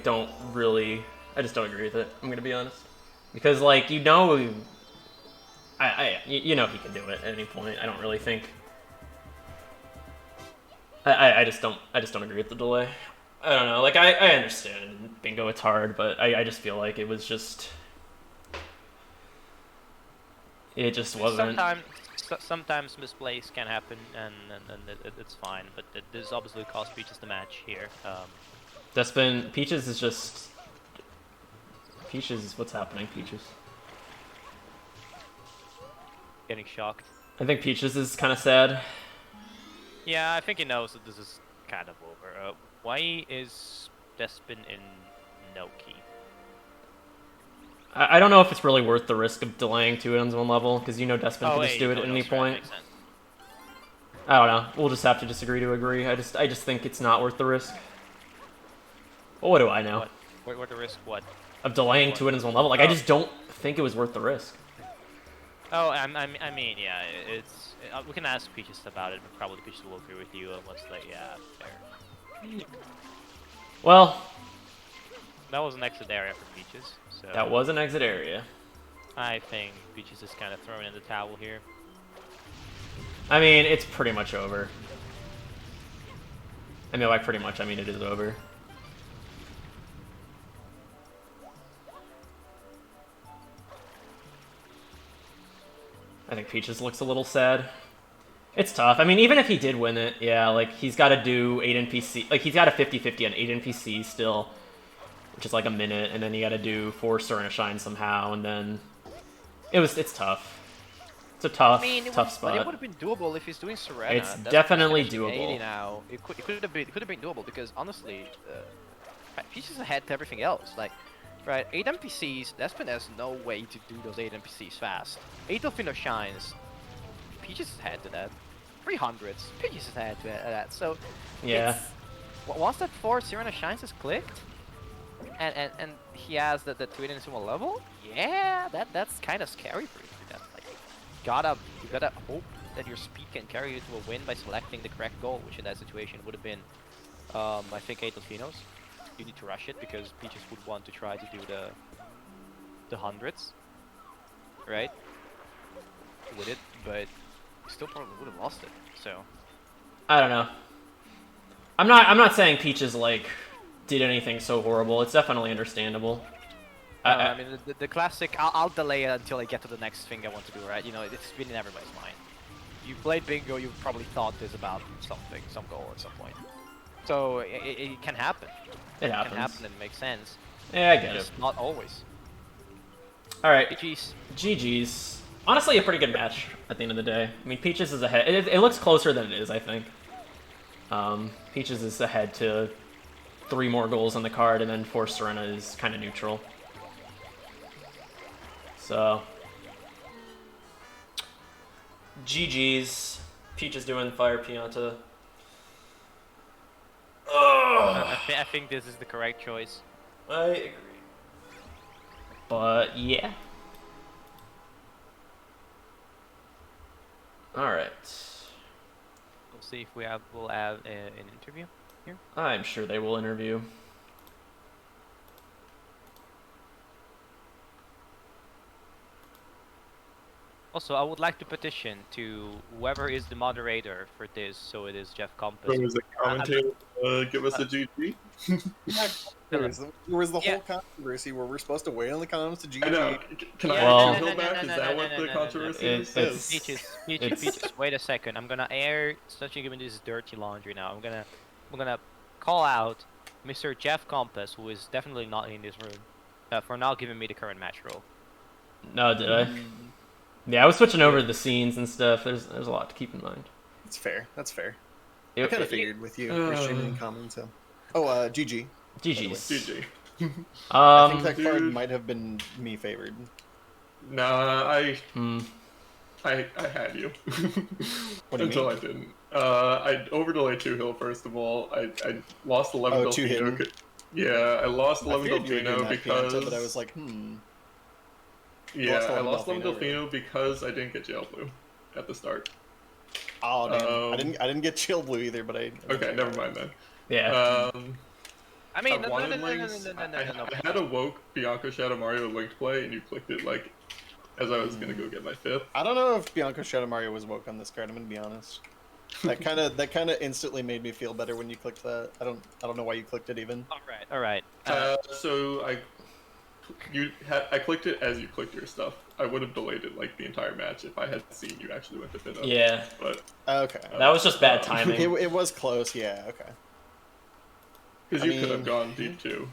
don't really... I just don't agree with it, I'm gonna be honest. Because, like, you know... you know he can do it at any point. I don't really think... I just don't agree with the delay. I don't know, like, I understand bingo, it's hard, but I just feel like it was just... It just wasn't... Sometimes misplays can happen, and it's fine, but this obviously cost Peaches the match here. Despin, Peaches is just... Peaches, what's happening, Peaches? Getting shocked. I think Peaches is kind of sad. Yeah, I think he knows that this is kind of over. Why is Despin in no key? I don't know if it's really worth the risk of delaying 2 ends 1 level, because you know Despin can just do it at any point. I don't know. We'll just have to disagree to agree. I just think it's not worth the risk. Well, what do I know? What the risk? What? Of delaying 2 ends 1 level. Like, I just don't think it was worth the risk. Oh, I mean, yeah, it's... we can ask Peaches about it, but probably Peaches will agree with you once they... Yeah, fair. Well... That was an exit area for Peaches, so... That was an exit area. I think Peaches is kind of throwing in the towel here. I mean, it's pretty much over. I mean, like, pretty much, I mean, it is over. I think Peaches looks a little sad. It's tough. I mean, even if he did win it, yeah, like, he's got to do 8 NPC... Like, he's got a 50-50 on 8 NPC still, which is like a minute, and then you got to do 4 Sternashine somehow, and then... It's tough. It's a tough, tough spot. But it would have been doable if he's doing Serena. It's definitely doable. 80 now. It could have been doable, because honestly, Peaches is ahead to everything else. Like, Right, 8 NPCs, Despin has no way to do those 8 NPCs fast. 8 Delfino Shines, Peaches is ahead to that. 300s, Peaches is ahead to that. So, Yeah. it's... Once that 4 Sirena Shines is clicked, and he has the 2 sumo level, yeah, that's kind of scary for you to do that. Like, you gotta hope that your speed can carry you to a win by selecting the correct goal, which in that situation would have been, I think 8 Delfinos. You need to rush it because Peaches would want to try to do the hundreds, right? With it, but you still probably would have lost it. So I don't know. I'm not saying Peaches like did anything so horrible. It's definitely understandable. I mean the classic. I'll delay it until I get to the next thing I want to do. Right? You know, it's been in everybody's mind. You played bingo, you probably thought this about something, some goal at some point. So it can happen. It It happens. can happen and make sense. Yeah, I get it. Just not always. All right. GG's. GG's. Honestly, a pretty good match at the end of the day. I mean, Peaches is ahead. It looks closer than it is, I think. Peaches is ahead to 3 more goals on the card, and then Force Serena is kind of neutral. So, GG's. Peaches doing Fire Pianta. I think this is the correct choice. I agree. But yeah. All right. We'll see if we'll have an interview here. I'm sure they will interview. Also, I would like to petition to whoever is the moderator for this, so it is Jeff Compass. Who was the commentator? Give us a GG. There was the whole controversy where we're supposed to wait on the comments to GG. I know. Can Yeah, I Well- add Hill back? Is that what the controversy is? It's- Peaches, wait a second. I'm gonna air such a given this dirty laundry now. I'm gonna call out Mr. Jeff Compass, who is definitely not in this room, for not giving me the current match role. No, did I? Yeah, I was switching over to the scenes and stuff. There's a lot to keep in mind. That's fair. That's fair. It- I kind it- of figured with you. You're streaming comments, so. Oh, GG. GG's. GG. I think that Dude. card might have been me favored. Nah, I Hmm. had you. What do you Until mean? I didn't. I overdelayed 2 Hill first of all. I lost 11 Oh, 2 Delfino. hidden. Yeah, I lost I 11 figured you were doing Delfino that because. Pianta, but I was like, Yeah, lost I 11 lost 11 Delfino, Delfino because I didn't get Jail Blue at the start. oh damn. I didn't get chill blue either, but I. Okay, never mind then. Yeah. I mean, I wanted links. I had a woke Bianca Shadow Mario linked play, and you clicked it like as I was gonna go get my 5th. I don't know if Bianca Shadow Mario was woke on this card. I'm gonna be honest. That kind of instantly made me feel better when you clicked that. I don't know why you clicked it even. all right. So I clicked it as you clicked your stuff. I would have delayed it like the entire match if I had seen you actually went to fit up. Yeah. But Okay. That was just bad timing. It was close. Yeah. Okay. because I you could have mean, gone deep too,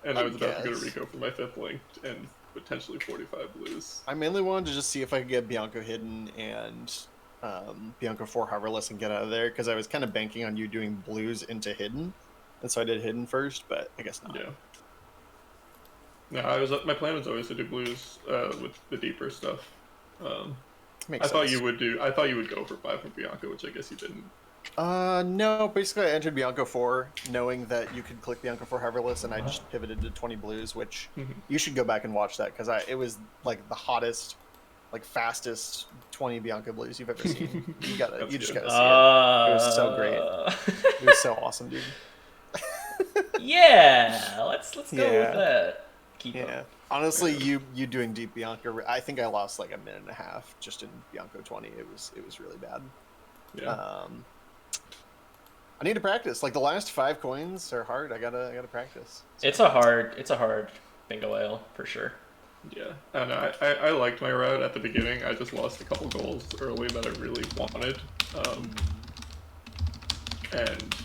and I was about to go to guess. Rico for my 5th linked and potentially 45 blues. I mainly wanted to just see if I could get Bianco hidden and Bianco 4 hoverless and get out of there because I was kind of banking on you doing blues into hidden, and so I did hidden first, but I guess not. Yeah. No, my plan was always to do blues with the deeper stuff. Makes I thought sense. you would go for 5 with Bianca, which I guess you didn't. No, basically I entered Bianco 4 knowing that you could click Bianco 4 hoverless, and I just pivoted to 20 blues, which you should go back and watch that because it was like the hottest, like fastest 20 Bianca blues you've ever seen. You just gotta see it. It was so great. It was so awesome, dude. Yeah, let's go Yeah. with that. Keep Yeah. up. Honestly, you doing deep Bianca, I think I lost like a minute and a half just in Bianco 20. It was really bad. Yeah. I need to practice. Like the last 5 coins are hard. I gotta practice. It's a hard bingo ale for sure. Yeah, and I liked my route at the beginning. I just lost a couple goals early that I really wanted, and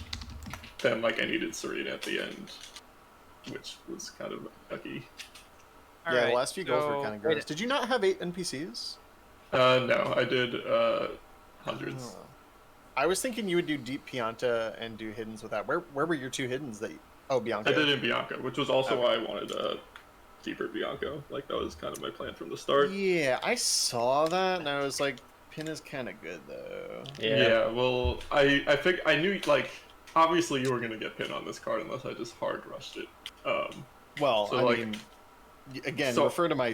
then like I needed Serena at the end, which was kind of yucky. The last few goals were kind of gross. Did you not have 8 NPCs? No, I did hundreds. Oh. I was thinking you would do deep Pianta and do hiddens with that. Where were your 2 hiddens that? Oh, Bianca. I did in Bianca, which was also why I wanted Keeper Bianco. Like that was kind of my plan from the start. Yeah, I saw that and I was like, Pin is kind of good though. Yeah. Well, I knew like obviously you were gonna get Pin on this card unless I just hard rushed it. Well, So, I like, mean, again, so- refer to my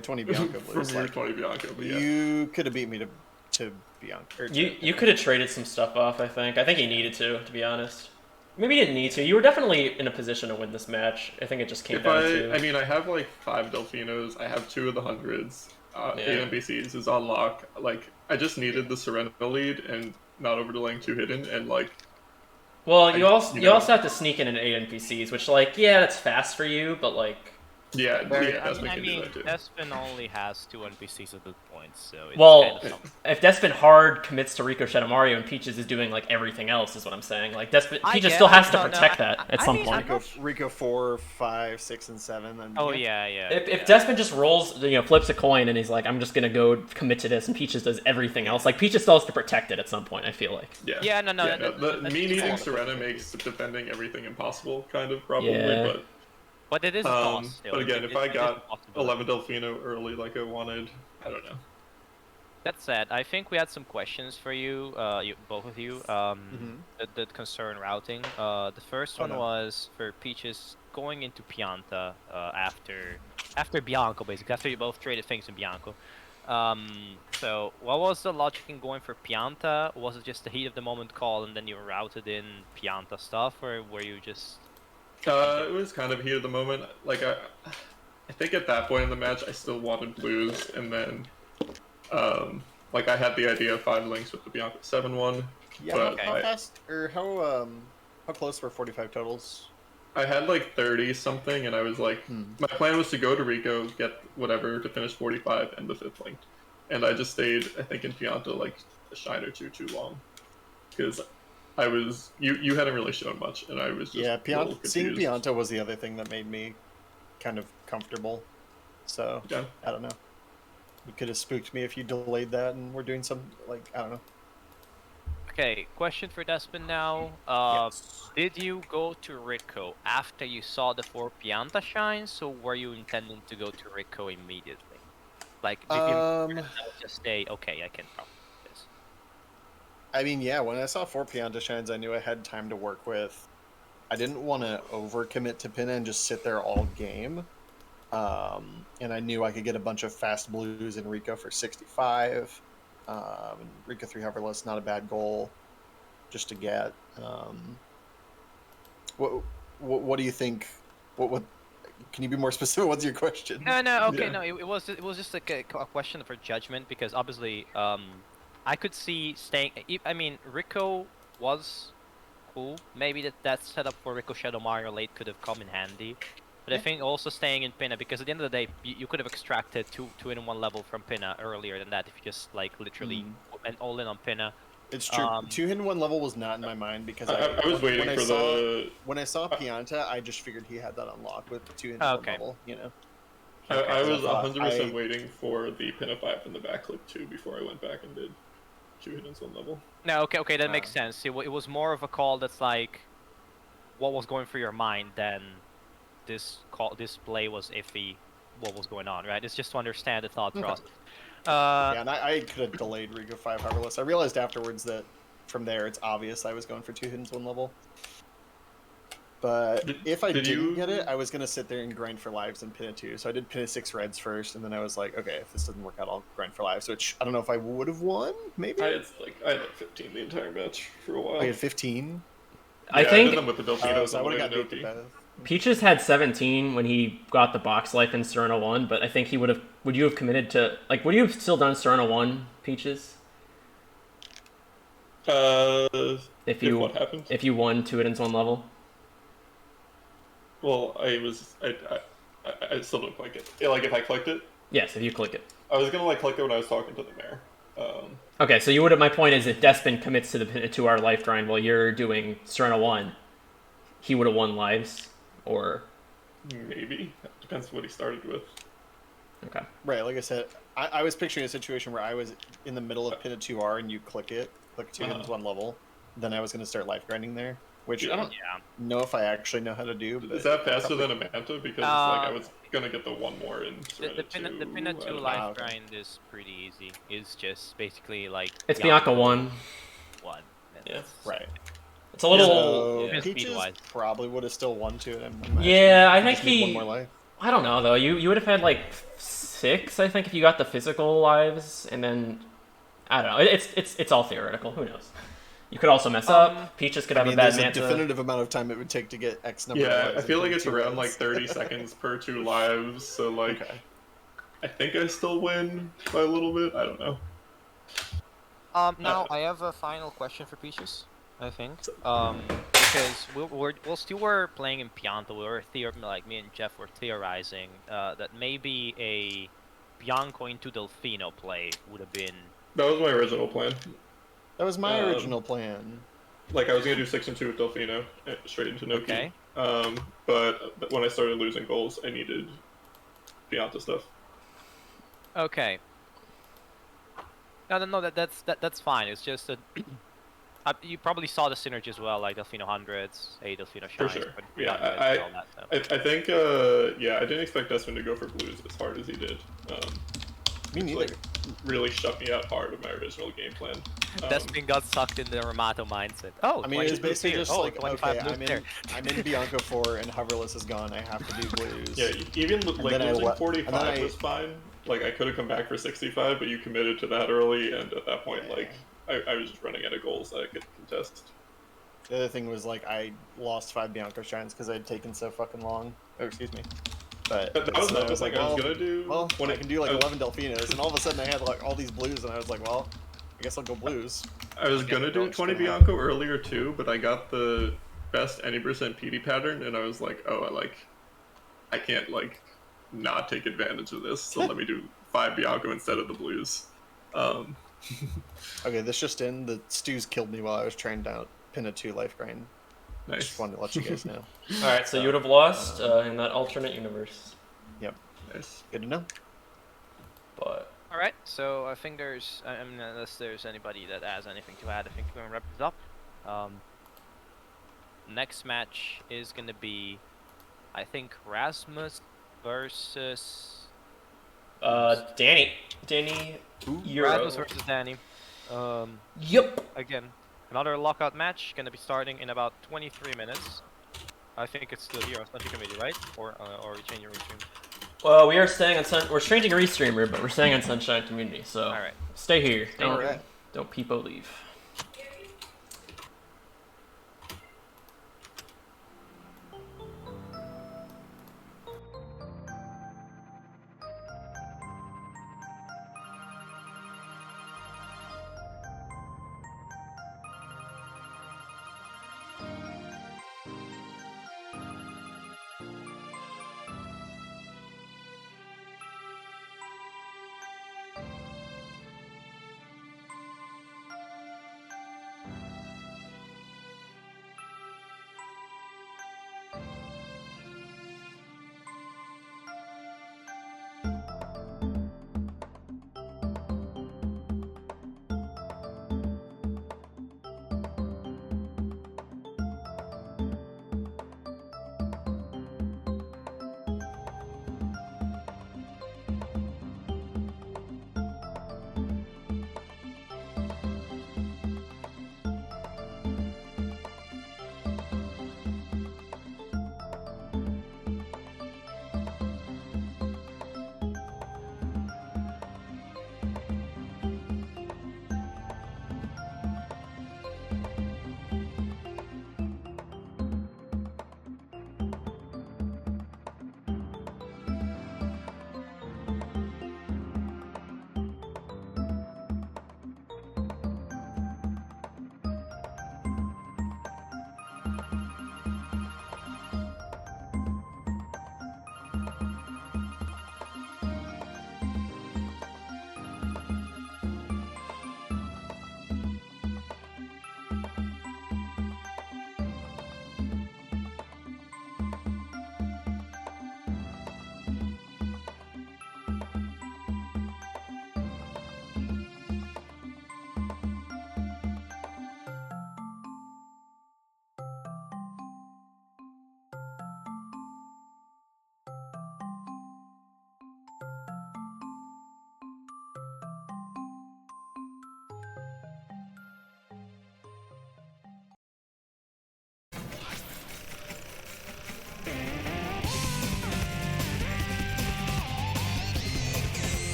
20 Bianco from blues. your Like, 20 Bianco, but yeah. you could have beat me to Bianco. Or to You could have traded some stuff off. I think he needed to be honest. Maybe he didn't need to. You were definitely in a position to win this match. I think it just came If down to. I mean, I have like 5 Delfinos. I have 2 of the hundreds. Yeah. 8 NPCs is on lock. Like, I just needed the Serena lead and not overdelaying 2 hidden, and like. Well, you also you you know. also have to sneak in an 8 NPCs, which like yeah, that's fast for you, but like Yeah, I Despin can do mean, that too. Despin only has 2 NPCs at this point, so it's well, kind of something. if Despin hard commits to Rico Mario and Peaches is doing like everything else, is what I'm saying. Like Despin, I Peaches get still it. has to No, no, protect that at I some mean, point. I'm Rico 4, 5, 6, and 7. Then, Oh yeah. If Despin just rolls, flips a coin and he's like, I'm just gonna go commit to this, and Peaches does everything else. Like Peaches still has to protect it at some point. I feel like. Yeah, no, Yeah, that's me needing just Serena makes defending everything impossible, kind of probably. Yeah. But it is a cost. Still. But again, It- if I it is a got possibility. 11 Delfino early, like I wanted, I don't know. That said, I think we had some questions for you, both of you, that concern routing. The first one no. was for Peaches going into Pianta after Bianco, basically, after you both traded things in Bianco. So what was the logic in going for Pianta? Was it just the heat of the moment call and then you routed in Pianta stuff, or were you just... It was kind of heat of the moment. Like I think at that point in the match, I still wanted blues, and then, like I had the idea of 5 links with the Bianca 7-1. Yeah, but how fast or how close were 45 totals? I had like 30 something, and I was like, my plan was to go to Rico, get whatever to finish 45 and the 5th link, and I just stayed, I think, in Pianta like a shine or two too long, because I was you hadn't really shown much, and I was just Yeah, a little seeing confused. Pianta was the other thing that made me kind of comfortable. So Yeah. I don't know. You could have spooked me if you delayed that, and we're doing some like I don't know. Okay, question for Despin now. Yes. Did you go to Rico after you saw the 4 Pianta shines, or were you intending to go to Rico immediately? Like, did you just say, okay, I can probably do this? I mean, yeah, when I saw 4 Pianta shines, I knew I had time to work with. I didn't want to overcommit to Pinna and just sit there all game. And I knew I could get a bunch of fast blues in Rico for 65. And Rico 3 hoverless, not a bad goal just to get. What do you think? What can you be more specific? What's your question? No, okay, Yeah. no, it was just like a question for judgment, because obviously, I could see staying. I mean, Rico was cool. Maybe that setup for Rico Shadow Mario late could have come in handy. But I think also staying in Pinna, because at the end of the day, you could have extracted two in one level from Pinna earlier than that if you just like literally went all in on Pinna. It's true. 2 hidden 1 level was not in my mind because I was waiting for the. when I saw Pianta, I just figured he had that unlocked with 2 hidden Okay. 1 level. You know. I was I thought 100% waiting for the pin up 5 from the backflip too before I went back and did 2 hidden 1 level. No, okay, that makes sense. It was more of a call that's like, what was going through your mind than this play was iffy. What was going on, right? It's just to understand the thought process. Yeah, and I could have delayed Rico 5 hoverless. I realized afterwards that from there it's obvious I was going for 2 hidden 1 level. But if I didn't get it, I was gonna sit there and grind for lives and pin it 2. So I did pin it 6 reds first, and then I was like, okay, if this doesn't work out, I'll grind for lives. Which I don't know if I would have won. Maybe I had like 15 the entire match for a while. I had 15. I Yeah, think did them with the Delfinos So I on would the have way got to beat to Noki. both. Peaches had 17 when he got the box life in Serena 1, but I think he would have. Would you have committed to like? Would you have still done Serena 1, Peaches? If what happened? If you won 2 hidden 1 level. Well, I still don't click it. Yeah, like if I clicked it, Yes, if you click it. I was gonna like click it when I was talking to the mayor. Okay, so you would have. My point is, if Despin commits to the 2-hour life grind while you're doing Serena 1, he would have won lives, or Maybe depends what he started with. okay. Right, like I said, I was picturing a situation where I was in the middle of pin a 2R and you click 2 hidden 1 level, then I was going to start life grinding there, which Yeah. I don't know if I actually know how to do. But Is that faster probably... than a Manta? Because like I was gonna get the one more in The Serenity 2. Pinna 2 I don't life know. okay. grind is pretty easy. It's just basically like It's Bianca 1. 1. Yeah. Right. It's a little... So yeah. Peaches Speed-wise. probably would have still won to it. Yeah, I think just need he... one more life. I don't know, though. You would have had, like, 6, I think, if you got the physical lives, and then... I don't know. It's all theoretical. Who knows? You could also mess up. Peaches could have a bad there's Manta. a definitive amount of time it would take to get X number of Yeah, lives. I feel like in it's 2 around like rounds. 30 seconds per 2 lives, so like Okay. I think I still win by a little bit. I don't know. Now I have a final question for Peaches. I think. Because we'll still were playing in Pianta. We were like me and Jeff were theorizing that maybe a Bianco into Delfino play would have been. That was my original plan. That was my original plan. Like I was gonna do 6 and 2 with Delfino straight into Noki. Okay. But when I started losing goals, I needed Pianta stuff. Okay. No, that's fine. It's just that you probably saw the synergy as well, like Delfino hundreds, a Delfino For shines, sure. but Yeah, all that stuff. I think yeah, I didn't expect Despin to go for blues as hard as he did. Me neither. Like, really shut me out hard of my original game plan. Despin got sucked in the Ramato mindset. Oh, I mean, it's basically just like, 25 okay, I'm in Bianco 4 and Hoverless is gone. I have to do blues. Yeah, even like then losing 45 I- was fine. Like I could have come back for 65, but you committed to that early, and at that point, like I was just running out of goals that I could contest. The other thing was like I lost 5 Bianco shrines because I'd taken so fucking long. Oh, excuse me. But That was so another thing I was gonna do. Well, when I can do like 11 Delfinos, and all of a sudden I had like all these blues, and I was like, well, I guess I'll go blues. I was gonna do What's 20 gonna Bianco earlier too, but I got the best any percent PD pattern, and I was like, oh, I can't like not take advantage of this, so let me do 5 Bianco instead of the blues. Okay, this just in, the stews killed me while I was trying to pin a 2 life grind. Nice. Just wanted to let you guys know. Alright, so you would have lost in that alternate universe. Yep. Nice. Good to know. But... All right, so I think there's, I mean, unless there's anybody that has anything to add, I think we're gonna wrap this up. Next match is gonna be, I think, Rasmus versus Danny, Euro. Rasmus versus Danny. Yep. Again, another lockout match gonna be starting in about 23 minutes. I think it's still here on Sunshine Committee, right? Or we change your restream. Well, we are staying on we're changing a restreamer, but we're staying on Sunshine Community, so All right. stay here. Don't Alright. don't peepo leave.